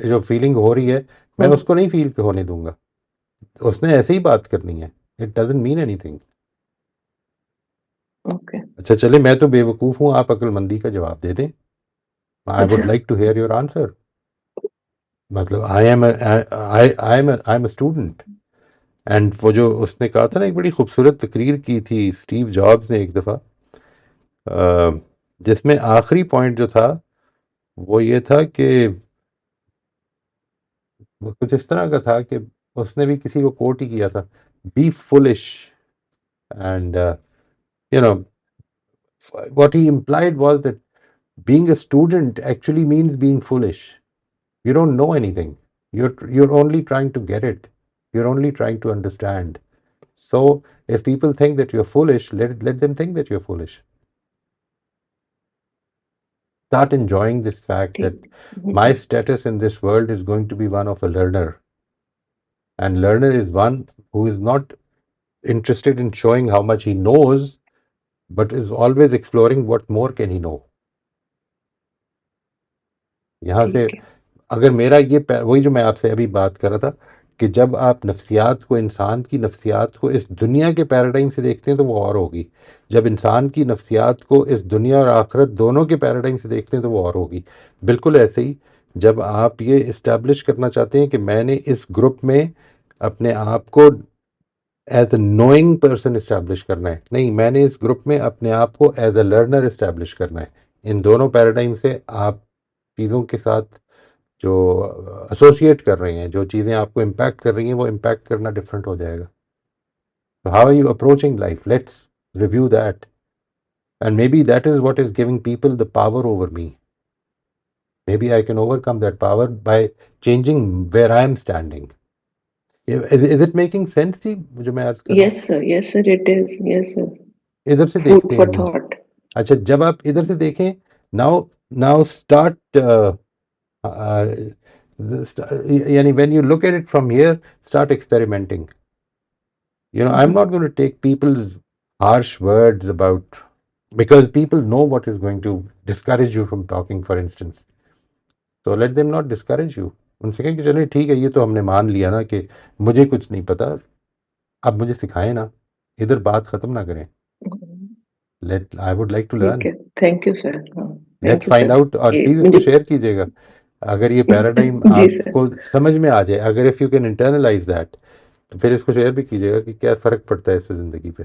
جو فیلنگ ہو رہی ہے میں اس کو نہیں فیل ہونے دوں گا. اس نے ایسے ہی بات کرنی ہے. It doesn't mean any thing. Okay. اچھا چلے میں تو بے وقوف ہوں، آپ عقل مندی کا جواب دے دیں. I would like to hear your answer. مطلب I am a student. And وہ جو اس نے کہا تھا نا، ایک بڑی خوبصورت تقریر کی تھی اسٹیو جابز نے ایک دفعہ، جس میں آخری پوائنٹ جو تھا وہ یہ تھا کہ وہ کچھ اس طرح کا تھا کہ اس نے بھی کسی کو کوٹ ہی کیا تھا، be foolish. And you know what he implied was that being a student actually means being foolish. You don't know anything. You're only trying to get it. You're only trying to understand. So if people think that you're foolish, let them think that you're foolish. Start enjoying this fact that my status in this world is going to be one of a learner. And learner is one who is not interested in showing how much he knows, but is always exploring what more can he know. یہاں سے اگر میرا یہ وہی جو میں آپ سے ابھی بات کر رہا تھا کہ جب آپ نفسیات کو، انسان کی نفسیات کو اس دنیا کے پیراڈائم سے دیکھتے ہیں تو وہ اور ہوگی. جب انسان کی نفسیات کو اس دنیا اور آخرت دونوں کے پیراڈائم سے دیکھتے ہیں تو وہ اور ہوگی. بالکل ایسے ہی جب آپ یہ اسٹیبلش کرنا چاہتے ہیں کہ میں نے اس گروپ میں اپنے آپ کو as a knowing person establish کرنا ہے، نہیں، میں نے اس گروپ میں اپنے آپ کو ایز اے لرنر اسٹیبلش کرنا ہے. ان دونوں پیراڈائم سے آپ چیزوں کے ساتھ جو ایسوسیٹ کر رہے ہیں، جو چیزیں آپ کو امپیکٹ کر رہی ہیں، وہ امپیکٹ کرنا ڈفرینٹ ہو جائے گا. How are you approaching life? Let's review that. And maybe that is what is giving people the power over me. Maybe I can overcome that power by changing where I am standing. Is it making sense جی جو میں عرض کر رہا ہوں؟ Yes sir, yes sir, it is. Yes sir. ادھر سے فوڈ دیکھتے فار ہیں جی. تھاٹ. اچھا جب آپ ادھر سے دیکھیں، ناؤ اسٹارٹ یعنی when you look at it from here, start experimenting. I'm not going to take people's harsh words about, because people know what is going to discourage you from talking, for instance. So let them not discourage you. ان سے کہیں کہ چلیں ٹھیک ہے، یہ تو ہم نے مان لیا نا کہ مجھے کچھ نہیں پتا، اب مجھے سکھائیں نا، ادھر بات ختم نہ کریں. I would like to learn. Thank you sir. Let's find out. اور پلیز اس کو شیئر کیجیے گا اگر یہ پیراڈائم آپ کو سمجھ میں آ جائے. اگر if you can internalise that تو پھر اس کو شیئر بھی کیجیے گا کہ کیا فرق پڑتا ہے اس سے زندگی پہ.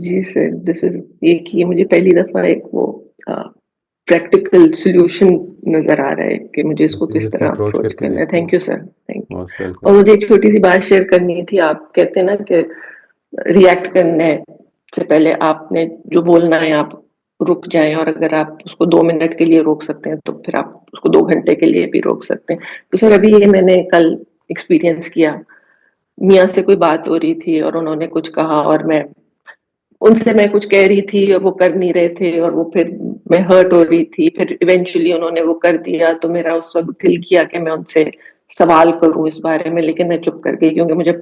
جی سر، دس از ایک یہ مجھے پہلی دفعہ ایک وہ پریکٹیکل سولوشن نظر آ رہا ہے کہ مجھے اس کو کس طرح اپروچ کرنا ہے. Thank you sir, thank you. اور مجھے ایک چھوٹی سی بات شیئر کرنی تھی. آپ کہتے ہیں نا کہ ریئیکٹ کرنے سے پہلے آپ نے جو بولنا ہے آپ رک جائیں، اور اگر آپ اس کو 2 منٹ کے لیے روک سکتے ہیں تو پھر آپ اس کو 2 گھنٹے کے لیے بھی روک سکتے ہیں. تو سر ابھی یہ میں نے کل ایکسپیرئنس کیا. میاں سے کوئی بات ہو رہی تھی اور انہوں نے کچھ کہا اور میں ان سے میں کچھ کہہ رہی تھی اور وہ کر نہیں رہے تھے، اور وہ پھر میں ہرٹ ہو رہی تھی. پھر ایونچولی انہوں نے وہ کر دیا تو میرا اس وقت دل کیا کہ میں ان سے سوال کروں اس بارے میں، لیکن میں چپ کر گئی کیونکہ مجھے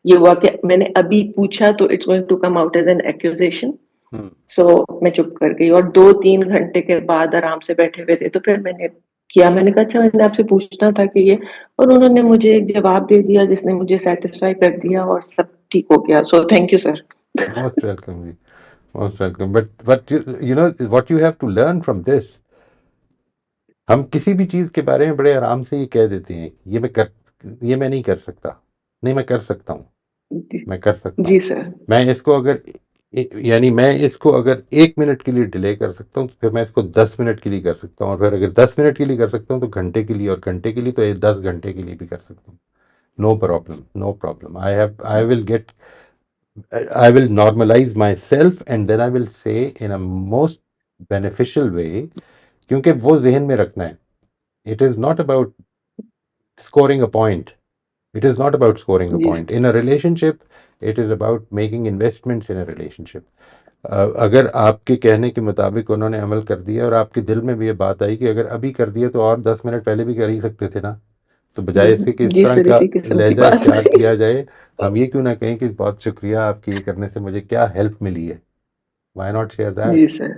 یہ ہوا کہ میں نے ابھی پوچھا تو it's going to come out as an accusation. So میں چپ کر گئی. اور 2-3 گھنٹے کے بعد آرام سے بیٹھے ہوئے تھے تو پھر میں نے کیا، میں نے کہا اچھا میں نے آپ سے پوچھنا تھا کہ یہ، اور انہوں نے مجھے ایک جواب دے دیا جس نے مجھے سیٹسفائی کر دیا اور سب ٹھیک ہو گیا. So thank you sir. Most welcome جی. Most welcome. But you know what you have to learn from this. ہم کسی بھی چیز کے بارے میں بڑے آرام سے یہ کہہ دیتے ہیں یہ میں نہیں کر سکتا. نہیں، میں کر سکتا ہوں، میں کر سکتا ہوں. جی سر. میں اس کو اگر 1 منٹ کے لیے ڈیلے کر سکتا ہوں تو پھر میں اس کو 10 منٹ کے لیے کر سکتا ہوں، اور پھر اگر 10 منٹ کے لیے کر سکتا ہوں تو گھنٹے کے لیے، اور گھنٹے کے لیے تو 10 گھنٹے کے لیے بھی کر سکتا ہوں. No problem. I will normalize myself and then I will say in a most beneficial way, کیونکہ وہ ذہن میں رکھنا ہے. It is not about scoring a point. It is not about scoring a point. In a relationship, it is about making investments in a relationship. اگر آپ کے کہنے کے مطابق انہوں نے عمل کر دیا اور آپ کے دل میں بھی یہ بات آئی کہ اگر ابھی کر دیا تو اور 10 منٹ پہلے بھی کر ہی سکتے تھے نا، تو بجائے اس کے کہ اس طرح کا لہجہ اختیار کیا جائے، ہم یہ کیوں نہ کہیں کہ بہت شکریہ آپ کے یہ کرنے سے مجھے کیا ہیلپ ملی ہے. Why not share that? G sir.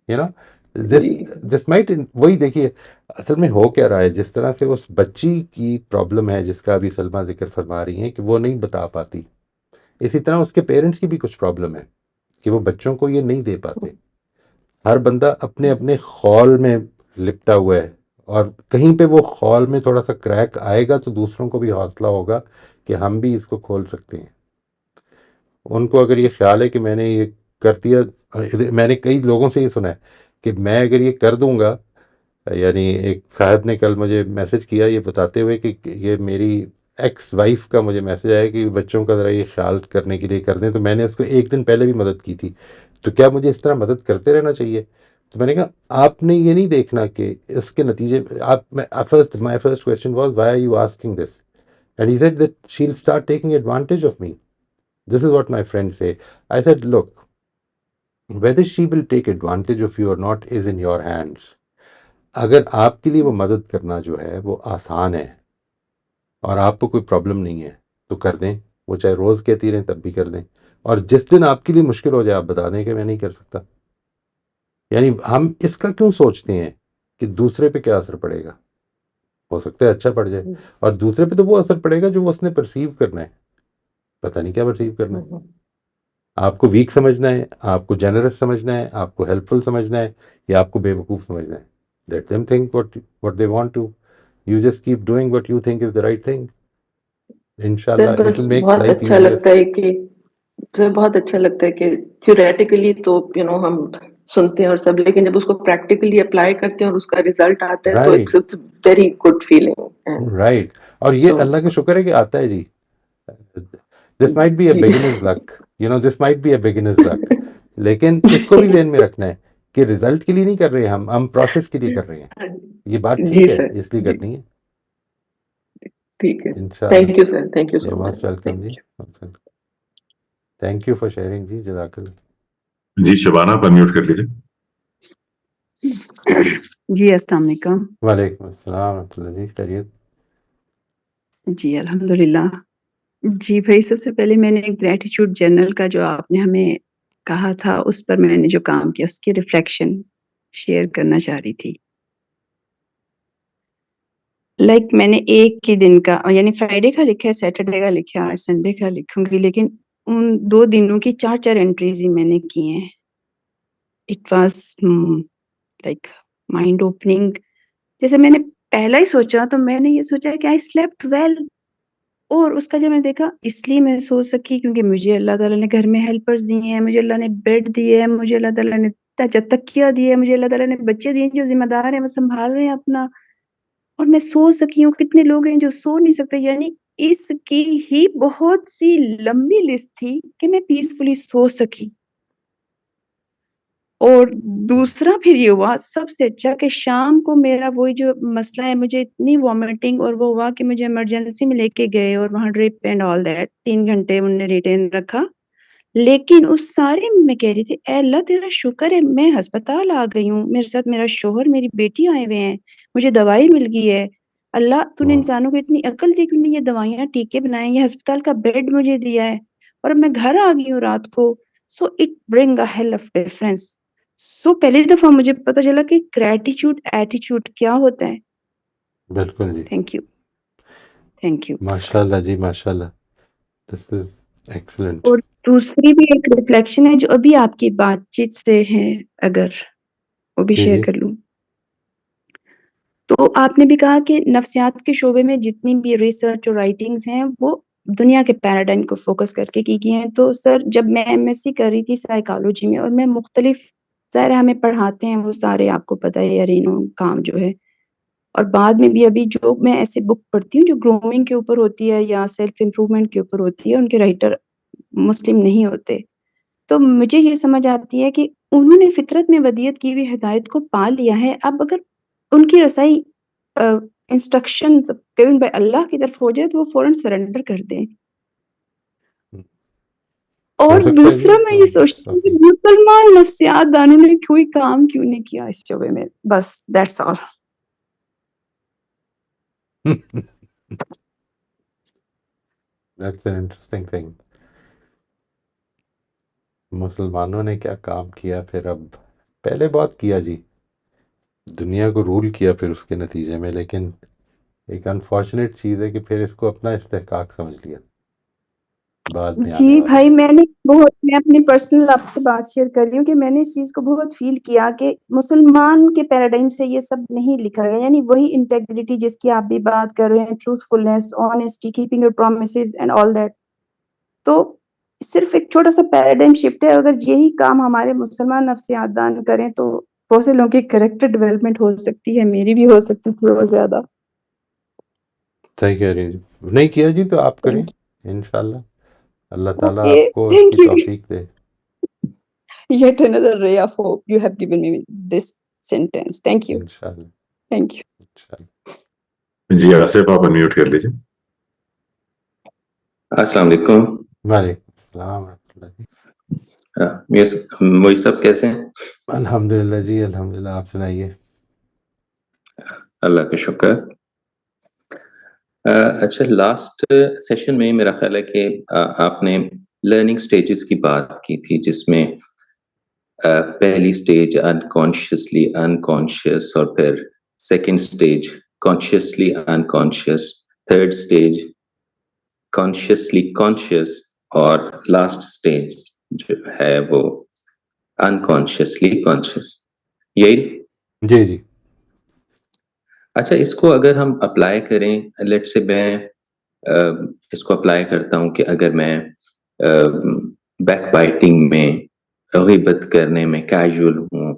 You know, this might وہی دیکھیے اصل میں ہو کیا رہا ہے. جس طرح سے اس بچی کی پرابلم ہے جس کا ابھی سلمہ ذکر فرما رہی ہیں کہ وہ نہیں بتا پاتی، اسی طرح اس کے پیرنٹس کی بھی کچھ پرابلم ہے کہ وہ بچوں کو یہ نہیں دے پاتے. ہر بندہ اپنے اپنے خول میں لپٹا ہوا ہے، اور کہیں پہ وہ خول میں تھوڑا سا کریک آئے گا تو دوسروں کو بھی حوصلہ ہوگا کہ ہم بھی اس کو کھول سکتے ہیں. ان کو اگر یہ خیال ہے کہ میں نے یہ کر دیا، میں نے کئی لوگوں سے یہ سنا ہے کہ میں اگر یہ کر دوں گا، یعنی ایک صاحب نے کل مجھے میسج کیا یہ بتاتے ہوئے کہ یہ میری ایکس وائف کا مجھے میسج آیا کہ بچوں کا ذرا یہ خیال کرنے کے لیے کر دیں، تو میں نے اس کو 1 دن پہلے بھی مدد کی تھی، تو کیا مجھے اس طرح مدد کرتے رہنا چاہیے؟ تو میں نے کہا آپ نے یہ نہیں دیکھنا کہ اس کے نتیجے my first question was why are you asking this, and he said that she will start taking advantage of me. This is what my friends say. I said, look, whether she will take advantage of you or not is in your hands. اگر آپ کے لیے وہ مدد کرنا جو ہے وہ آسان ہے اور آپ کو کوئی پرابلم نہیں ہے تو کر دیں، وہ چاہے روز کہتی رہیں تب بھی کر دیں. اور جس دن آپ کے لیے مشکل ہو جائے آپ بتا دیں کہ میں نہیں کر سکتا. یعنی ہم اس کا کیوں سوچتے ہیں کہ دوسرے پہ کیا اثر پڑے گا؟ ہو سکتا ہے اچھا پڑ جائے، اور دوسرے پہ تو وہ اثر پڑے گا جو وہ اس نے پرسیو کرنا ہے. پتہ نہیں کیا پرسیو کرنا ہے. آپ کو ویک سمجھنا ہے، آپ کو جنرس سمجھنا ہے، آپ کو ہیلپ فل سمجھنا ہے، یا آپ کو بے وقوف سمجھنا ہے. Let them think what they want to. You just keep doing what you think is the right thing. Inshallah it will make بہت life اچھا easier. لگتا ہے کہ بہت اچھا لگتا ہے کہ تھیوریٹیکلی تو ہم سنتے ہیں اور سب، لیکن جب اس کو پریکٹیکلی اپلائی کرتے ہیں اور اس کا ریزلٹ آتا ہے تو it's very good feeling. Right. اور یہ اللہ کا شکر ہے کہ آتا ہے جی. This might be a beginner's luck. This might be a beginner's luck. لیکن اس کو بھی ذہن میں رکھنا ہے کہ ریزلٹ کے لیے نہیں کر رہے ہیں، ہم پروسیس کے لیے کر رہے ہیں. یہ بات ٹھیک ہے، اس لیے کرنی ہے. ٹھیک ہے. انشاءاللہ. Thank you sir. Thank you so much. Most welcome جی. تھینک یو فار شیئرنگ جی. جزاک اللہ. جی شبانہ آپ انمیوٹ کر لیجیے. جی السلام علیکم. وعلیکم السلام ورحمۃ اللہ. جی خیریت؟ جی الحمدللہ. جی بھائی، سب سے پہلے میں نے گریٹیٹیوڈ جرنل کا جو آپ نے ہمیں کہا تھا اس پر میں نے جو کام کیا اس کی ریفلیکشن شیئر کرنا چاہ رہی تھی. میں نے ایک کے دن کا یعنی فرائیڈے کا لکھا ہے، سیٹرڈے کا لکھا ہے، سنڈے کا لکھوں گی، لیکن ان 2 دنوں کی 4 انٹریز ہی میں نے کی ہیں. It was like mind opening. جیسے میں نے پہلا ہی سوچا تو میں نے یہ سوچا کہ آئی سلیپٹ ویل، اور اس کا جب میں دیکھا اس لیے میں سو سکی کیونکہ مجھے اللہ تعالیٰ نے گھر میں ہیلپرز دیے ہیں، مجھے اللہ نے بیڈ دیے ہیں، مجھے اللہ تعالیٰ نے تکیہ دیے، مجھے اللہ تعالیٰ نے بچے دیے جو ذمہ دار ہیں، وہ سنبھال رہے ہیں اپنا، اور میں سو سکی ہوں. کتنے لوگ ہیں جو سو نہیں سکتے. یعنی اس کی ہی بہت سی لمبی لسٹ تھی کہ میں پیسفلی سو سکی. اور دوسرا پھر یہ ہوا سب سے اچھا کہ شام کو میرا وہی جو مسئلہ ہے، مجھے اتنی وامٹنگ اور وہ ہوا کہ مجھے ایمرجنسی میں لے کے گئے اور وہاں ڈرپ اینڈ آل دیٹ 3 گھنٹے انہوں نے ریٹین رکھا. لیکن اس سارے میں کہہ رہی تھی اے اللہ تیرا شکر ہے میں ہسپتال آ گئی ہوں، میرے ساتھ میرا شوہر میری بیٹی آئے ہوئے ہیں، مجھے دوائی مل گئی ہے. اللہ تو نے انسانوں کو اتنی عقل دی کہ انہوں نے یہ دوائیاں ٹیکے بنائے، یہ ہسپتال کا بیڈ مجھے دیا ہے، اور اب میں گھر آ گئی ہوں رات کو. So it bring a hell of difference. So پہلی دفعہ مجھے پتا چلا کہ گریٹیٹیوڈ ایٹیٹیوڈ کیا ہوتا ہے. بالکل جی. Thank you. Thank you. ماشاء اللہ جی، ماشاء اللہ. دس از ایکسلنٹ. اور دوسری بھی ایک ریفلیکشن ہے جو ابھی آپ کی بات چیت سے ہے، اگر وہ بھی جی شیئر جی کر لوں تو آپ نے بھی کہا کہ نفسیات کے شعبے میں جتنی بھی ریسرچ اور رائٹنگز ہیں وہ دنیا کے پیراڈائم کو فوکس کر کے کی گئی ہیں. تو سر جب میں MSc کر رہی تھی سائیکالوجی میں اور میں مختلف ظاہر ہمیں پڑھاتے ہیں وہ سارے آپ کو پتہ ہے ارینو کام جو ہے، اور بعد میں بھی ابھی جو میں ایسے بک پڑھتی ہوں جو گرومنگ کے اوپر ہوتی ہے یا سیلف امپروومنٹ کے اوپر ہوتی ہے، ان کے رائٹر مسلم نہیں ہوتے، تو مجھے یہ سمجھ آتی ہے کہ انہوں نے فطرت میں ودیت کی ہوئی ہدایت کو پا لیا ہے. اب اگر ان کی رسائی انسٹرکشنز گیون بائی اللہ کی طرف ہو جائے تو وہ فوراً سرنڈر کر دیں. ہو اور سکتا ہے جی. دوسرا میں یہ سوچتی ہوں کہ مسلمان نفسیات دانوں نے کوئی کام کیوں نہیں کیا اس شعبے میں. بس that's all. That's an interesting thing. مسلمانوں نے کیا کام کیا پھر؟ اب پہلے بہت کیا جی، دنیا کو رول کیا پھر اس کے نتیجے میں، لیکن ایک انفارچونیٹ چیز ہے کہ پھر اس کو اپنا استحقاق سمجھ لیا بعد میں آنے جی والوں بھائی، نے. میں اپنی پرسنل آپ سے بات شیئر کر رہی ہوں کہ میں نے اس چیز کو بہت فیل کیا کہ مسلمان کے پیراڈائم سے یہ سب نہیں لکھا گیا، یعنی وہی انٹیگریٹی جس کی آپ بھی بات کر رہے ہیں، truthfulness, honesty, keeping your promises and all that. تو صرف ایک چھوٹا سا پیراڈائم شفٹ ہے. اگر یہی کام ہمارے مسلمان نفسیات دان کریں تو بہت سے لوگوں کی کریکٹر ڈیولپمنٹ ہو سکتی ہے، میری بھی ہو سکتی تھی اور زیادہ. صحیح کہہ رہی ہیں جی. نہیں کیا جی تو آپ کریں انشاءاللہ، اللہ تعالیٰ اوکے، آپ کو اس تھینک کی یو. توفیق دے. Yet another ray of hope you have given me this sentence. Thank you. انشاءاللہ Thank you. انشاءاللہ. جی آصف آپ انمیوٹ کر لیجیے. السلام علیکم. وعلیکم السلام ورحمۃ اللہ جی. موئی صاحب کیسے ہیں؟ الحمدللہ جی الحمدللہ. آپ سنائیے. اللہ کا شکر. اچھا، لاسٹ سیشن میں میرا خیال ہے کہ آپ نے لرننگ سٹیجز کی بات کی تھی، جس میں پہلی سٹیج انکانشیسلی انکانشیس، اور پھر second stage consciously unconscious, third stage consciously conscious, اور لاسٹ سٹیج جو ہے وہ انکانشیسلی کانشیس. یہی؟ جی جی. اچھا، اس کو اگر ہم اپلائی کریں، لیٹ سے میں اس کو اپلائی کرتا ہوں کہ اگر میں بیک بائٹنگ میں، غیبت کرنے میں کیجول ہوں،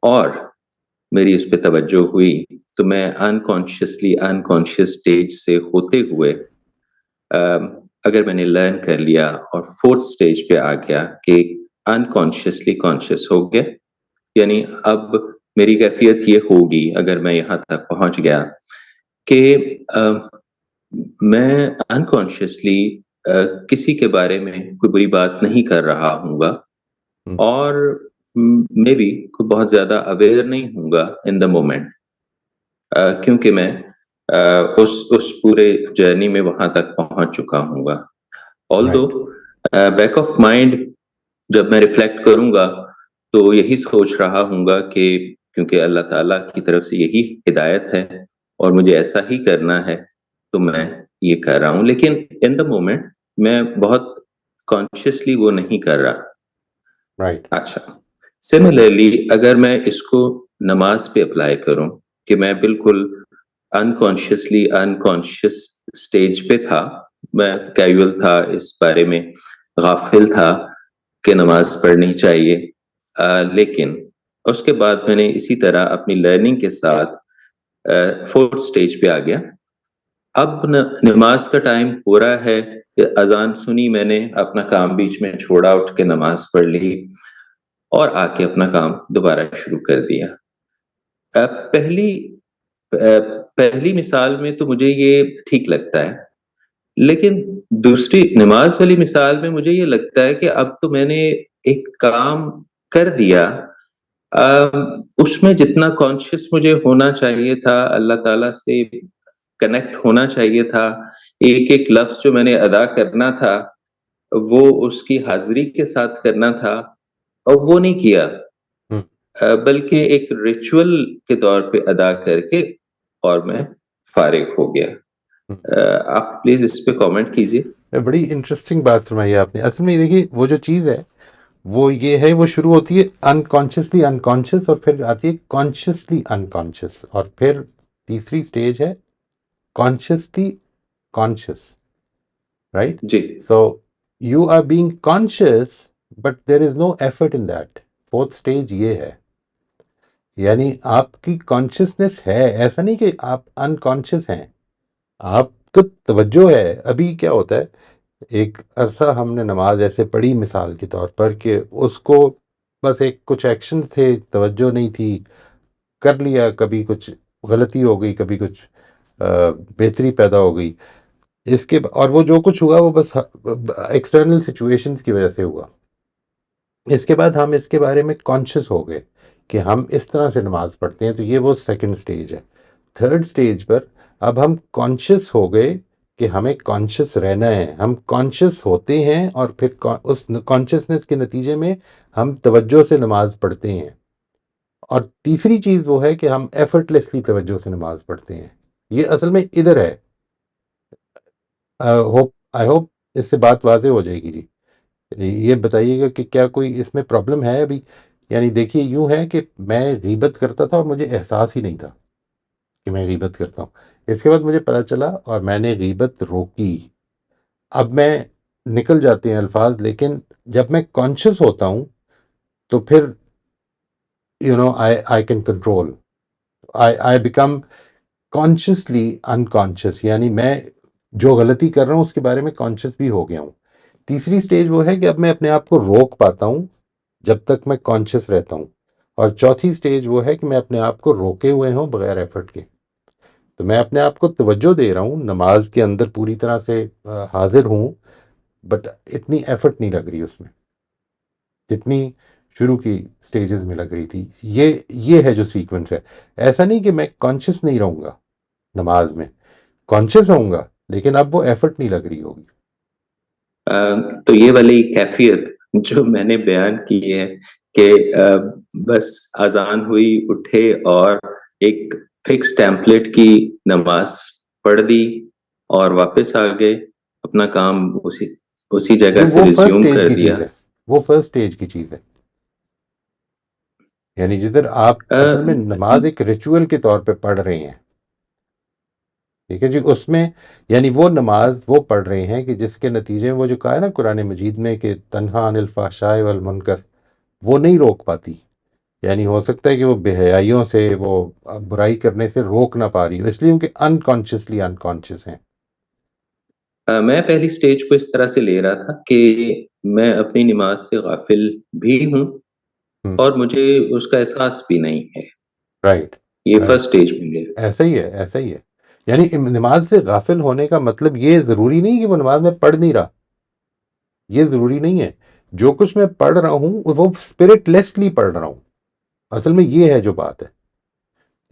اور میری اس پہ توجہ ہوئی، تو میں انکانشیسلی انکانشیس سٹیج سے ہوتے ہوئے اگر میں نے لرن کر لیا اور فورتھ سٹیج پہ آ گیا کہ انکانشیسلی کانشیس ہو گیا، یعنی اب میری کیفیت یہ ہوگی اگر میں یہاں تک پہنچ گیا کہ میں انکانشیسلی کسی کے بارے میں کوئی بری بات نہیں کر رہا ہوں گا، اور میں بھی کوئی بہت زیادہ اویئر نہیں ہوں گا ان دا مومنٹ، کیونکہ میں اس پورے جرنی میں وہاں تک پہنچ چکا ہوں گا. آلدو بیک آف مائنڈ جب میں ریفلیکٹ کروں گا تو یہی سوچ رہا ہوں گا کہ کیونکہ اللہ تعالیٰ کی طرف سے یہی ہدایت ہے اور مجھے ایسا ہی کرنا ہے تو میں یہ کر رہا ہوں، لیکن ان دا مومنٹ میں بہت کانشیسلی وہ نہیں کر رہا. رائٹ. اچھا، سملرلی اگر میں اس کو نماز پہ اپلائی کروں کہ میں بالکل انکانشیسلی انکانشیس سٹیج پہ تھا، میں کیجول تھا، اس بارے میں غافل تھا کہ نماز پڑھنی چاہیے، لیکن اس کے بعد میں نے اسی طرح اپنی لرننگ کے ساتھ فورتھ سٹیج پہ آ گیا. اب نماز کا ٹائم ہو رہا ہے، اذان سنی، میں نے اپنا کام بیچ میں چھوڑا، اٹھ کے نماز پڑھ لی اور آ کے اپنا کام دوبارہ شروع کر دیا. پہلی مثال میں تو مجھے یہ ٹھیک لگتا ہے، لیکن دوسری نماز والی مثال میں مجھے یہ لگتا ہے کہ اب تو میں نے ایک کام کر دیا، اس میں جتنا کانشیس مجھے ہونا چاہیے تھا، اللہ تعالیٰ سے کنیکٹ ہونا چاہیے تھا، ایک ایک لفظ جو میں نے ادا کرنا تھا وہ اس کی حاضری کے ساتھ کرنا تھا، اور وہ نہیں کیا، بلکہ ایک ریچول کے طور پہ ادا کر کے اور میں فارغ ہو گیا. آپ پلیز اس پہ کامنٹ کیجیے. بڑی انٹرسٹنگ بات فرمائی آپ نے. اصل میں دیکھیے وہ جو چیز ہے وہ یہ ہے، وہ شروع ہوتی ہے انکانشیسلی انکانشیس، اور پھر آتی ہے کانشیسلی انکانشیس، اور پھر تیسری سٹیج ہے کانشیسلی کانشیس، رائٹ؟ جی so you are being conscious but there is no effort in that. Fourth stage یہ ہے، یعنی آپ کی کانشیسنس ہے، ایسا نہیں کہ آپ انکانشیس ہیں، آپ کو توجہ ہے. ابھی کیا ہوتا ہے، ایک عرصہ ہم نے نماز ایسے پڑھی مثال کے طور پر کہ اس کو بس ایک کچھ ایکشن تھے، توجہ نہیں تھی، کر لیا، کبھی کچھ غلطی ہو گئی، کبھی کچھ بہتری پیدا ہو گئی، اس کے اور وہ جو کچھ ہوا وہ بس ایکسٹرنل سچویشنز کی وجہ سے ہوا. اس کے بعد ہم اس کے بارے میں کانشیس ہو گئے کہ ہم اس طرح سے نماز پڑھتے ہیں، تو یہ وہ سیکنڈ سٹیج ہے. تھرڈ سٹیج پر اب ہم کانشیس ہو گئے کہ ہمیں کانشیس رہنا ہے، ہم کانشیس ہوتے ہیں، اور پھر اس کانشیسنس کے نتیجے میں ہم توجہ سے نماز پڑھتے ہیں. اور تیسری چیز وہ ہے کہ ہم ایفرٹلیسلی توجہ سے نماز پڑھتے ہیں. یہ اصل میں ادھر ہے. آئی ہوپ اس سے بات واضح ہو جائے گی. جی یہ بتائیے گا کہ کیا کوئی اس میں پرابلم ہے ابھی؟ یعنی دیکھیے یوں ہے کہ میں غیبت کرتا تھا اور مجھے احساس ہی نہیں تھا کہ میں غیبت کرتا ہوں. اس کے بعد مجھے پتہ چلا اور میں نے غیبت روکی. اب میں نکل جاتے ہیں الفاظ، لیکن جب میں کانشیس ہوتا ہوں تو پھر I can control. I become consciously unconscious، یعنی میں جو غلطی کر رہا ہوں اس کے بارے میں کانشیس بھی ہو گیا ہوں. تیسری سٹیج وہ ہے کہ اب میں اپنے آپ کو روک پاتا ہوں جب تک میں کانشیس رہتا ہوں. اور چوتھی سٹیج وہ ہے کہ میں اپنے آپ کو روکے ہوئے ہوں بغیر ایفرٹ کے. تو میں اپنے آپ کو توجہ دے رہا ہوں، نماز کے اندر پوری طرح سے حاضر ہوں، بٹ اتنی ایفرٹ نہیں لگ رہی اس میں جتنی شروع کی سٹیجز میں لگ رہی تھی. یہ ہے جو سیکوینس ہے. ایسا نہیں کہ میں کانشیس نہیں رہوں گا نماز میں، کانشیس ہوں گا، لیکن اب وہ ایفرٹ نہیں لگ رہی ہوگی. تو یہ والی کیفیت جو میں نے بیان کی ہے کہ بس اذان ہوئی، اٹھے اور ایک فکس ٹیمپلیٹ کی نماز پڑھ دی اور واپس آ گئے، اپنا کام اسی جگہ سے ریزیوم کر دیا. وہ فرسٹ سٹیج کی چیز ہے. یعنی جدھر آپ اصل میں نماز ایک ریچول کے طور پہ پڑھ رہے ہیں، ٹھیک ہے جی. اس میں یعنی وہ نماز وہ پڑھ رہے ہیں کہ جس کے نتیجے میں وہ جو کہا ہے نا قرآن مجید میں کہ تنہا عن الفحشاء والمنکر، وہ نہیں روک پاتی. یعنی ہو سکتا ہے کہ وہ بے حیائیوں سے، وہ برائی کرنے سے روک نہ پا رہی ہو، اس لیے ان کے انکانشیسلی انکانشیس ہیں. میں پہلی سٹیج کو اس طرح سے لے رہا تھا کہ میں اپنی نماز سے غافل بھی ہوں اور مجھے اس کا احساس بھی نہیں ہے. رائٹ، یہ فرسٹ سٹیج میں گیا. ایسا ہی ہے، ایسا ہی ہے. یعنی نماز سے غافل ہونے کا مطلب یہ ضروری نہیں کہ وہ نماز میں پڑھ نہیں رہا، یہ ضروری نہیں ہے. جو کچھ میں پڑھ رہا ہوں وہ اسپرٹ لیسلی پڑھ رہا ہوں. اصل میں یہ ہے جو بات ہے.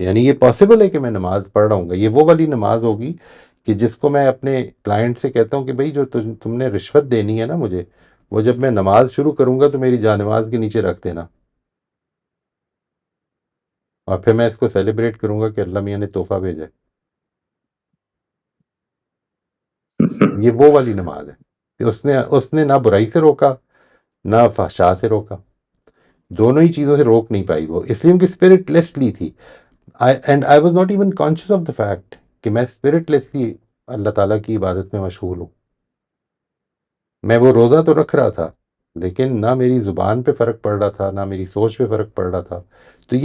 یعنی یہ پاسبل ہے کہ میں نماز پڑھ رہا ہوں گا، یہ وہ والی نماز ہوگی کہ جس کو میں اپنے کلائنٹ سے کہتا ہوں کہ بھائی جو تم نے رشوت دینی ہے نا مجھے، وہ جب میں نماز شروع کروں گا تو میری جانماز کے نیچے رکھ دینا، اور پھر میں اس کو سیلیبریٹ کروں گا کہ اللہ میاں نے تحفہ بھیجا. یہ وہ والی نماز ہے کہ اس نے نہ برائی سے روکا نہ فحشاء سے روکا، دونوں ہی چیزوں سے روک نہیں پائی وہ، اس لیے ان کی اسپرٹ لیسلی تھی. And I was not even conscious of the fact کہ میں اسپرٹ لیسلی اللہ تعالیٰ کی عبادت میں مشغول ہوں. میں وہ روزہ تو رکھ رہا تھا، لیکن نہ میری زبان پہ فرق پڑ رہا تھا، نہ میری سوچ پہ فرق پڑ رہا تھا. تو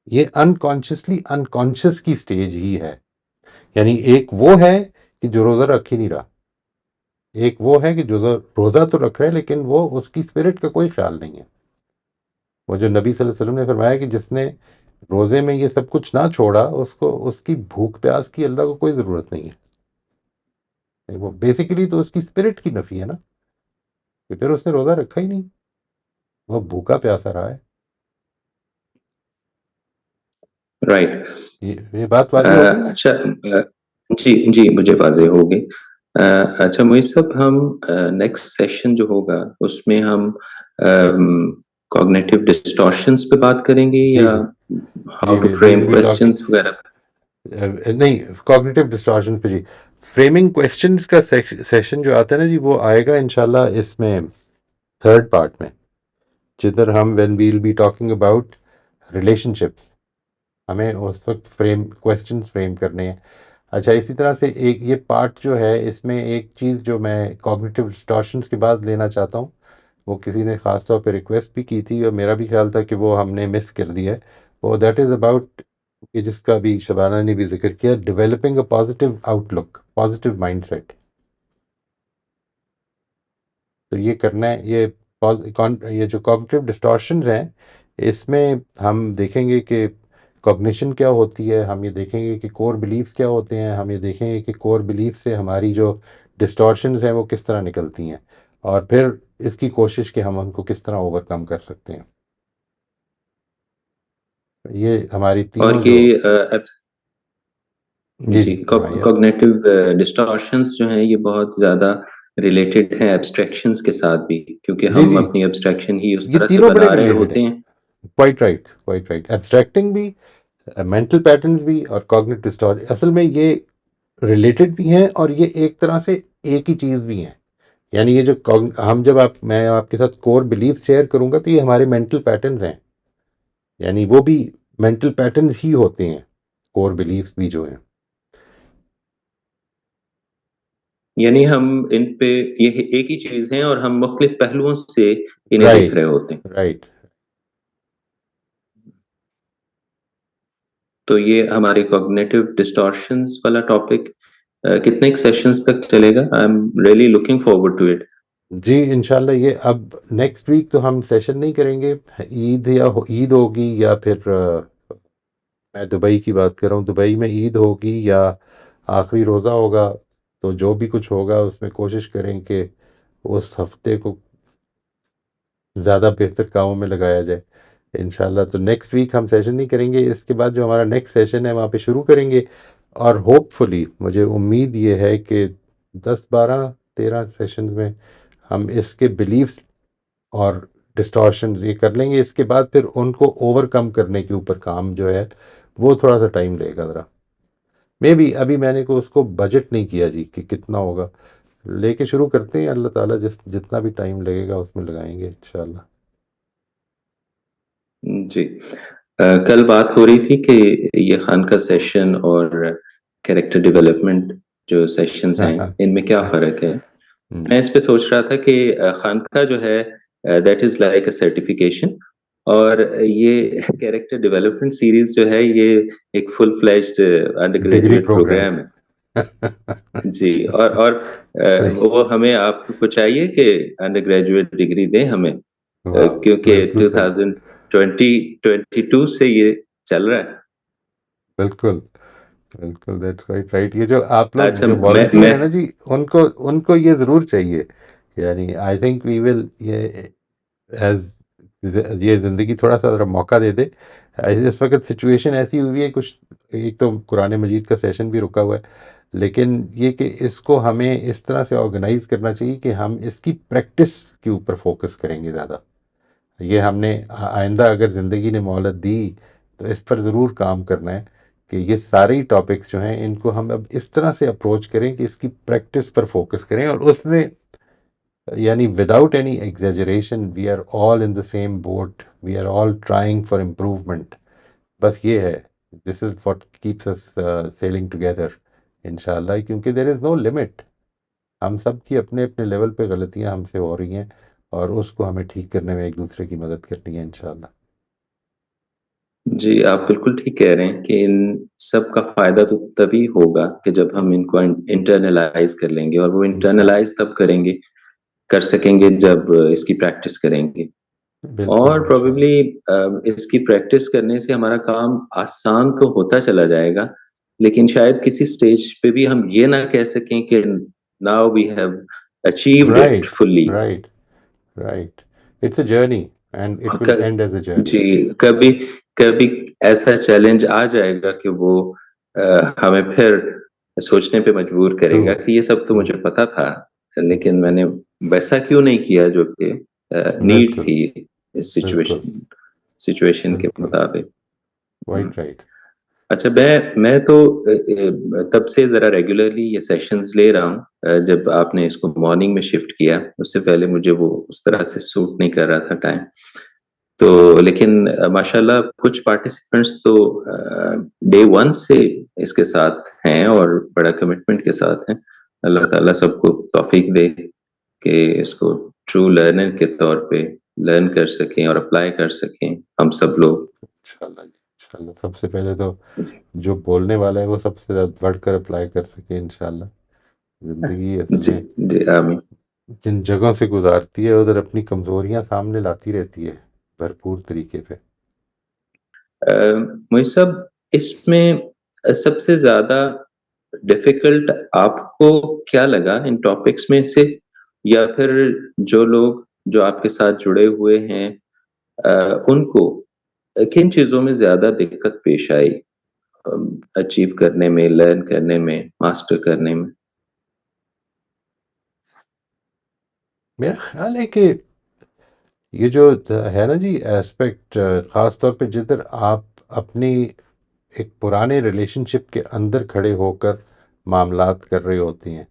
یہ انکانشیسلی انکانشیس کی سٹیج ہی ہے. یعنی ایک وہ ہے کہ جو روزہ رکھ ہی نہیں رہا، ایک وہ ہے کہ جو روزہ تو رکھ رہا ہے لیکن وہ اس کی اسپرٹ کا کوئی خیال نہیں ہے. وہ جو نبی صلی اللہ علیہ وسلم نے فرمایا کہ جس نے روزے میں یہ سب کچھ نہ چھوڑا، اس کی بھوک پیاس کی اللہ کو کوئی ضرورت نہیں ہے. وہ بیسیکلی تو اس کی اسپرٹ کی نفی ہے نا، کہ پھر اس نے روزہ رکھا ہی نہیں، وہ بھوکا پیاسا رہا ہے. رائٹ، یہ بات واضح ہو گئی. اچھا، جی مجھے واضح ہو گئی. اچھا مویز صاحب، ہم نیکسٹ سیشن جو ہوگا اس میں ہم کوگنیٹیو ڈسٹورشنز پہ بات کریں گے یا ہاؤ ٹو فریم کوسچنز وغیرہ؟ نہیں، کوگنیٹیو ڈسٹارشن پہ جی فریمنگ کویسچنس کا سیشن جو آتا ہے نا جی، وہ آئے گا انشاءاللہ اس میں تھرڈ پارٹ میں، جدھر ہم when we'll be talking about relationships, ہمیں اس وقت کویسچنس فریم کرنے ہیں. اچھا، اسی طرح سے ایک یہ پارٹ جو ہے، اس میں ایک چیز جو میں کوگنیٹیو ڈسٹارشنس کے بعد لینا چاہتا ہوں، وہ کسی نے خاص طور پہ ریکویسٹ بھی کی تھی اور میرا بھی خیال تھا کہ وہ ہم نے مس کر دیا ہے، وہ دیٹ از اباؤٹ، جس کا بھی شبانہ نے بھی ذکر کیا، developing a positive outlook, positive mindset. تو یہ کرنا ہے. یہ جو کوگنیٹیو ڈسٹارشنز ہیں، اس میں ہم دیکھیں گے کہ کوگنیشن کیا ہوتی ہے، ہم یہ دیکھیں گے کہ کور بلیفز کیا ہوتے ہیں، ہم یہ دیکھیں گے کہ کور بلیف سے ہماری جو ڈسٹارشنز ہیں وہ کس طرح نکلتی ہیں، اور پھر اس کی کوشش کہ ہم ان کو کس طرح اوور کم کر سکتے ہیں. یہ ہماری اور تینوں جو جی کوگنیٹیو ڈسٹارشنز جو ہیں یہ بہت زیادہ ریلیٹڈ ہیں ایبسٹریکشنز کے ساتھ بھی، کیونکہ ہم اپنی ایبسٹریکشن ہی اس طرح سے بنا رہے ہوتے ہیں. Quite right, quite right. Abstracting بھی، مینٹل پیٹرنز بھی، اور کوگنیٹیو ڈسٹارشن اصل میں یہ ریلیٹڈ بھی ہیں، اور یہ ایک طرح سے ایک ہی چیز بھی ہیں. یعنی یہ جو ہم جب میں آپ کے ساتھ کور بلیف شیئر کروں گا تو یہ ہمارے مینٹل پیٹرنز ہیں، یعنی وہ بھی مینٹل پیٹرنز ہی ہوتے ہیں، کور بلیف بھی جو ہیں. یعنی ہم ان پہ یہ ایک ہی چیز ہیں اور ہم مختلف پہلوؤں سے انہیں دیکھ رہے ہوتے ہیں. رائٹ. تو یہ ہمارے کوگنیٹیو ڈسٹارشنز والا ٹاپک کتنے سیشنز تک چلے گا؟ I am really looking forward to it. جی انشاءاللہ یہ اب نیکسٹ ویک تو ہم سیشن نہیں کریں گے، عید ہوگی یا پھر میں دبئی کی بات کر رہا ہوں، دبئی میں عید ہوگی یا آخری روزہ ہوگا، تو جو بھی کچھ ہوگا اس میں کوشش کریں کہ اس ہفتے کو زیادہ بہتر کاموں میں لگایا جائے انشاءاللہ. تو نیکسٹ ویک ہم سیشن نہیں کریں گے، اس کے بعد جو ہمارا نیکسٹ سیشن ہے وہاں پہ شروع کریں گے، اور ہوپ فلی مجھے امید یہ ہے کہ 10-12-13 سیشنز میں ہم اس کے بلیفز اور ڈسٹارشنز یہ کر لیں گے. اس کے بعد پھر ان کو اوور کم کرنے کے اوپر کام جو ہے وہ تھوڑا سا ٹائم لے گا ذرا. میں بھی ابھی میں نے اس کو بجٹ نہیں کیا جی کہ کتنا ہوگا، لے کے شروع کرتے ہیں، اللہ تعالیٰ جتنا بھی ٹائم لگے گا اس میں لگائیں گے انشاءاللہ. جی کل بات ہو رہی تھی کہ یہ خانقاہ سیشن اور کیریکٹر ڈیولپمنٹ جو سیشنز ہیں ان میں کیا فرق ہے. میں اس پہ سوچ رہا تھا کہ خانقاہ جو ہے that is like a certification, اور یہ کیریکٹر ڈیولپمنٹ سیریز جو ہے یہ ایک فل فلیجڈ انڈر گریجویٹ پروگرام ہے. جی اور وہ ہمیں آپ کو چاہیے کہ انڈر گریجویٹ ڈگری دیں ہمیں، کیونکہ 2022 سے یہ چل رہا ہے. بالکل بالکل، دیٹس رائٹ. یہ جو آپ لوگ جو والنٹیئر ہیں نا جی، ان کو یہ ضرور چاہیے. یعنی آئی تھنک وی ول، یہ زندگی تھوڑا سا ذرا موقع دے دے. اس وقت سچویشن ایسی ہوئی ہے، کچھ ایک تو قرآن مجید کا سیشن بھی رکا ہوا ہے، لیکن یہ کہ اس کو ہمیں اس طرح سے آرگنائز کرنا چاہیے کہ ہم اس کی پریکٹس کے اوپر فوکس کریں گے زیادہ. یہ ہم نے آئندہ اگر زندگی نے مہلت دی تو اس پر ضرور کام کرنا ہے کہ یہ سارے ٹاپکس جو ہیں ان کو ہم اب اس طرح سے اپروچ کریں کہ اس کی پریکٹس پر فوکس کریں، اور اس میں یعنی without any exaggeration we are all in the same boat, we are all trying for improvement. بس یہ ہے، this is what keeps us sailing together انشاءاللہ، کیونکہ دیر از نو لمٹ. ہم سب کی اپنے اپنے لیول پہ غلطیاں ہم سے ہو رہی ہیں، اور اس کو ہمیں ٹھیک کرنے میں ایک دوسرے کی مدد کرنی ہے انشاءاللہ. جی آپ بالکل ٹھیک کہہ رہے ہیں کہ ان سب کا فائدہ تو تبھی ہوگا کہ جب ہم ان کو انٹرنلائز کر لیں گے، اور وہ انٹرنلائز تب کر سکیں گے جب اس کی پریکٹس کریں گے. اور پروبیبلی اس کی پریکٹس کرنے سے ہمارا کام آسان تو ہوتا چلا جائے گا، لیکن شاید کسی سٹیج پہ بھی ہم یہ نہ کہہ سکیں کہ now we have achieved it fully. Right. It's a journey and it will end as a journey. جی کبھی ایسا چیلنج آ جائے گا کہ وہ ہمیں پھر سوچنے پہ مجبور کرے گا کہ یہ سب تو مجھے پتا تھا، لیکن میں نے ویسا کیوں نہیں کیا جو کہ نیڈ تھی اس سچویشن کے مطابق. رائٹ. اچھا، میں تو تب سے ذرا ریگولرلی یہ سیشنز لے رہا ہوں جب آپ نے اس کو مارننگ میں شفٹ کیا. اس سے پہلے مجھے وہ اس طرح سے سوٹ نہیں کر رہا تھا ٹائم. تو لیکن ماشاءاللہ کچھ پارٹیسپینٹس تو ڈے 1 سے اس کے ساتھ ہیں اور بڑا کمٹمنٹ کے ساتھ ہیں. اللہ تعالیٰ سب کو توفیق دے کہ اس کو ٹرو لرنر کے طور پہ لرن کر سکیں اور اپلائی کر سکیں ہم سب لوگ. انشاءاللہ سب سے پہلے تو جو بولنے والا ہے وہ سب سے زیادہ بڑھ کر اپلائی کر سکے انشاءاللہ. زندگی اصل میں جی آمین. جن جگہوں سے گزارتی ہے ادھر اپنی کمزوریاں سامنے لاتی رہتی ہے بھرپور طریقے پہ. مجھ سب اس میں سب سے زیادہ ڈیفیکلٹ آپ کو کیا لگا ان ٹاپکس میں سے، یا پھر جو لوگ جو آپ کے ساتھ جڑے ہوئے ہیں ان کو کن چیزوں میں زیادہ دقت پیش آئی اچیو کرنے میں، لرن کرنے میں، ماسٹر کرنے میں؟ میرا خیال ہے کہ یہ جو ہے نا جی ایسپیکٹ، خاص طور پہ جدھر آپ اپنی ایک پرانے ریلیشن شپ کے اندر کھڑے ہو کر معاملات کر رہے ہوتے ہیں،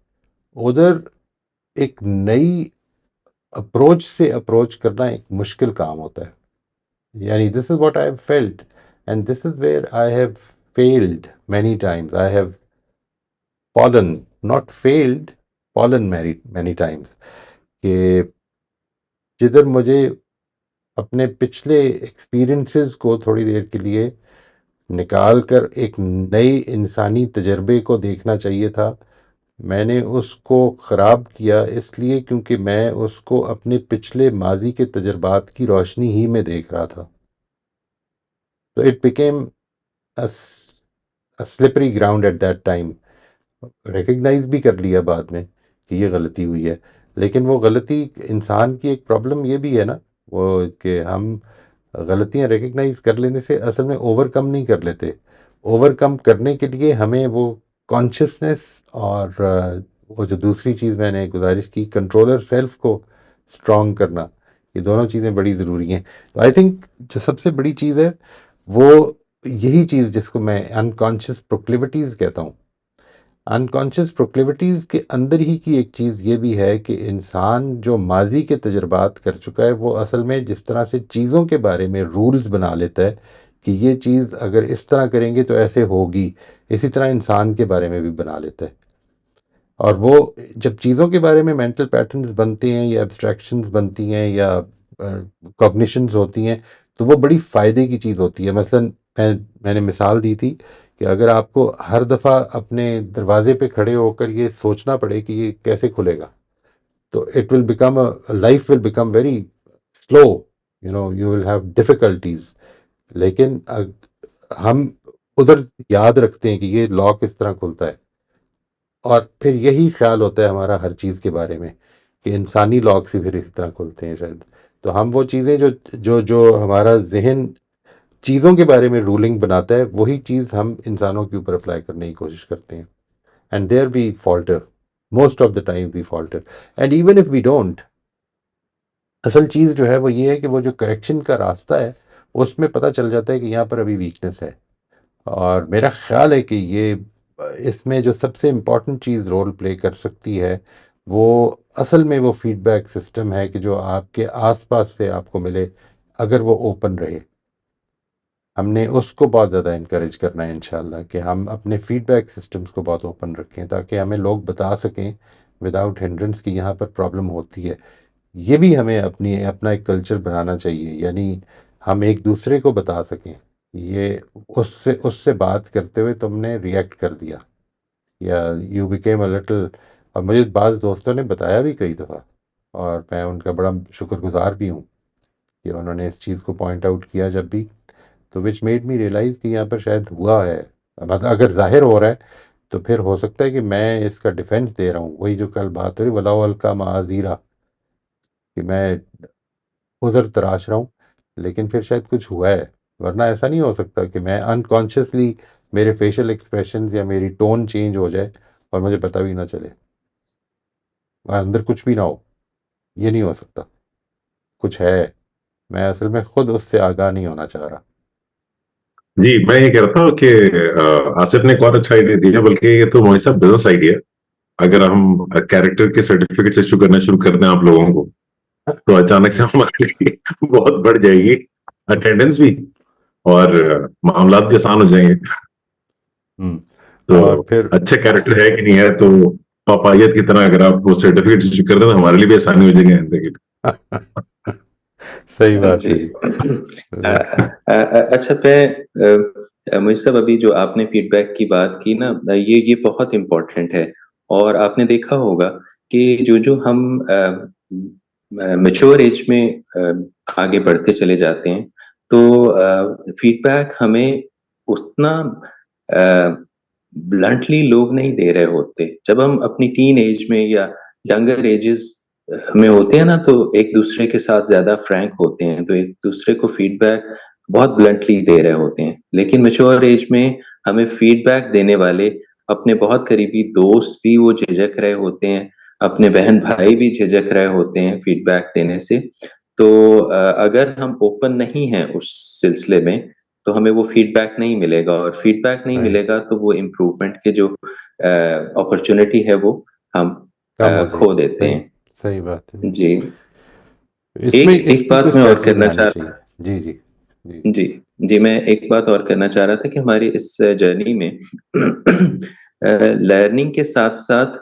ادھر ایک نئی اپروچ سے اپروچ کرنا ایک مشکل کام ہوتا ہے. یعنی this is what I have failed and this is where I have failed many times. I have fallen, not failed, fallen many times. کہ جدھر مجھے اپنے پچھلے ایکسپیرئنسز کو تھوڑی دیر کے لیے نکال کر ایک نئے انسانی تجربے کو دیکھنا چاہیے تھا، میں نے اس کو خراب کیا اس لیے کیونکہ میں اس کو اپنے پچھلے ماضی کے تجربات کی روشنی ہی میں دیکھ رہا تھا. تو it became slippery ground at that time. Recognise بھی کر لیا بعد میں کہ یہ غلطی ہوئی ہے، لیکن وہ غلطی انسان کی ایک پرابلم یہ بھی ہے نا وہ کہ ہم غلطیاں ریکگنائز کر لینے سے اصل میں اوور کم نہیں کر لیتے. اوور کم کرنے کے لیے ہمیں وہ کانشیسنیس اور وہ جو دوسری چیز میں نے گزارش کی کنٹرولر سیلف کو اسٹرانگ کرنا، یہ دونوں چیزیں بڑی ضروری ہیں. تو آئی تھنک جو سب سے بڑی چیز ہے وہ یہی چیز جس کو میں انکانشیس پروکلیوٹیز کہتا ہوں. انکانشیس پروکلیوٹیز کے اندر ہی کی ایک چیز یہ بھی ہے کہ انسان جو ماضی کے تجربات کر چکا ہے وہ اصل میں جس طرح سے چیزوں کے بارے میں رولز بنا لیتا ہے کہ یہ چیز اگر اس طرح کریں گے تو ایسے ہوگی، اسی طرح انسان کے بارے میں بھی بنا لیتا ہے. اور وہ جب چیزوں کے بارے میں مینٹل پیٹرنز بنتے ہیں یا ایبسٹریکشنز بنتی ہیں یا کوگنیشنز ہوتی ہیں تو وہ بڑی فائدے کی چیز ہوتی ہے. مثلاً میں نے مثال دی تھی کہ اگر آپ کو ہر دفعہ اپنے دروازے پہ کھڑے ہو کر یہ سوچنا پڑے کہ یہ کیسے کھلے گا تو it will become life will become very slow, you will have difficulties. لیکن ہم ادھر یاد رکھتے ہیں کہ یہ لاک اس طرح کھلتا ہے، اور پھر یہی خیال ہوتا ہے ہمارا ہر چیز کے بارے میں کہ انسانی لاک سے پھر اسی طرح کھلتے ہیں شاید. تو ہم وہ چیزیں جو ہمارا ذہن چیزوں کے بارے میں رولنگ بناتا ہے وہی چیز ہم انسانوں کے اوپر اپلائی کرنے کی کوشش کرتے ہیں. And there we falter, most of the time we falter. And even if we don't, اصل چیز جو ہے وہ یہ ہے کہ وہ جو کریکشن کا راستہ ہے اس میں پتہ چل جاتا ہے کہ یہاں پر ابھی ویکنس ہے. اور میرا خیال ہے کہ یہ اس میں جو سب سے امپورٹنٹ چیز رول پلے کر سکتی ہے وہ اصل میں وہ فیڈ بیک سسٹم ہے کہ جو آپ کے آس پاس سے آپ کو ملے، اگر وہ اوپن رہے. ہم نے اس کو بہت زیادہ انکریج کرنا ہے انشاءاللہ کہ ہم اپنے فیڈ بیک سسٹمز کو بہت اوپن رکھیں تاکہ ہمیں لوگ بتا سکیں وداؤٹ ہنڈرنس کہ یہاں پر پرابلم ہوتی ہے. یہ بھی ہمیں اپنا ایک کلچر بنانا چاہیے، یعنی ہم ایک دوسرے کو بتا سکیں یہ اس سے بات کرتے ہوئے تم نے ریئیکٹ کر دیا یا یو بیکیم اے لٹل. اور مجھے بعض دوستوں نے بتایا بھی کئی دفعہ اور میں ان کا بڑا شکر گزار بھی ہوں کہ انہوں نے اس چیز کو پوائنٹ آؤٹ کیا جب بھی، تو وچ میڈ می ریئلائز کہ یہاں پر شاید ہوا ہے. مطلب اگر ظاہر ہو رہا ہے تو پھر ہو سکتا ہے کہ میں اس کا ڈیفینس دے رہا ہوں، وہی جو کل بات ہو رہی ولاء القا معاذیرہ کہ میں عذر تراش رہا ہوں، لیکن پھر شاید کچھ ہوا ہے. ورنہ ایسا نہیں ہو سکتا کہ میں انکانشیسلی میرے فیشل ایکسپریشنز یا میری ٹون چینج ہو جائے اور مجھے پتہ بھی نہ چلے اور اندر کچھ بھی نہ ہو. یہ نہیں ہو سکتا، کچھ ہے، میں اصل میں خود اس سے آگاہ نہیں ہونا چاہ رہا. جی میں یہ کہہ رہا تھا کہ آصف نے ایک اور اچھا آئیڈیا دیا، بلکہ یہ تو موہی صاحب بزنس آئیڈیا، اگر ہم کیریکٹر کے سرٹیفکیٹ ایشو کرنا شروع کر دیں آپ لوگوں کو تو اچانک سے ہمارے لیے بہت بڑھ جائے گی اٹینڈنس بھی، اور معاملات بھی آسان ہو جائیں گے. تو پھر اچھے کیریکٹر ہے کہ نہیں ہے تو پاپائیت کی طرح اگر آپ وہ سرٹیفکیٹ ایشو کر دیں تو ہمارے لیے بھی آسانی ہو جائے گی. صحیح بات ہے جی. اچھا میں مجھ سے ابھی جو آپ نے فیڈ بیک کی بات کی نا، یہ بہت امپورٹنٹ ہے. اور آپ نے دیکھا ہوگا کہ جو ہم میچور ایج میں آگے بڑھتے چلے جاتے ہیں تو فیڈ بیک ہمیں اتنا بلنٹلی لوگ نہیں دے رہے ہوتے. جب ہم اپنی ٹین ایج میں یا ینگر ایجز میں ہوتے ہیں نا تو ایک دوسرے کے ساتھ زیادہ فرینک ہوتے ہیں، تو ایک دوسرے کو فیڈ بیک بہت بلنٹلی دے رہے ہوتے ہیں. لیکن میچور ایج میں ہمیں فیڈ بیک دینے والے اپنے بہت قریبی دوست بھی وہ جھجک رہے ہوتے ہیں، اپنے بہن بھائی بھی جھجک رہے ہوتے ہیں فیڈ بیک دینے سے. تو اگر ہم اوپن نہیں ہیں اس سلسلے میں تو ہمیں وہ فیڈ بیک نہیں ملے گا، اور فیڈ بیک نہیں ملے گا تو وہ امپروومنٹ کے جو اپرچونٹی ہے وہ ہم کھو دیتے ہیں. صحیح بات ہے جی. اس میں ایک بات میں اور کرنا چاہ چاہیے. جی جی جی میں ایک بات اور کرنا چاہ رہا تھا کہ ہماری اس جرنی میں لرننگ کے ساتھ ساتھ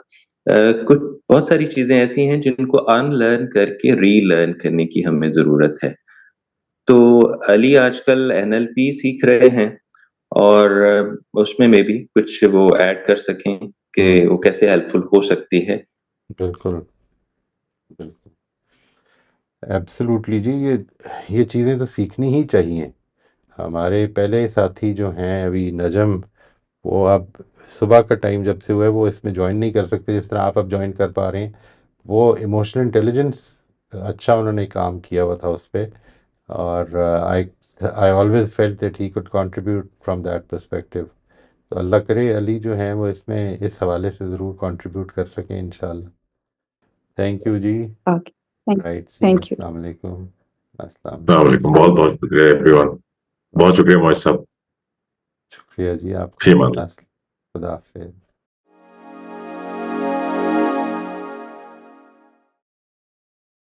کچھ بہت ساری چیزیں ایسی ہیں جن کو ان لرن کر کے ری لرن کرنے کی ہمیں ضرورت ہے. تو علی آج کل NLP سیکھ رہے ہیں اور اس میں بھی کچھ وہ ایڈ کر سکیں کہ وہ کیسے ہیلپ فل ہو سکتی ہے. بالکل بالکل ایبسلوٹلی جی. یہ چیزیں تو سیکھنی ہی چاہیے. ہمارے پہلے ساتھی جو ہیں ابھی نجم، وہ اب صبح کا ٹائم جب سے ہوا ہے وہ اس میں جوائن نہیں کر سکتے جس طرح آپ اب جوائن کر پا رہے ہیں. وہ ایموشنل انٹیلیجنس اچھا انہوں نے کام کیا ہوا تھا اس پہ، اور I always felt that he could contribute from that perspective. تو اللہ کرے علی جو ہیں وہ اس میں اس حوالے سے ضرور کنٹریبیوٹ کر سکیں انشاءاللہ. تھینک یو جی. رائٹ جی. السلام علیکم. السلام علیکم. بہت بہت شکریہ ایوری ون. بہت شکریہ موہی صاحب. شکریہ جی آپ فی امان کا. اللہ. خدا حافظ.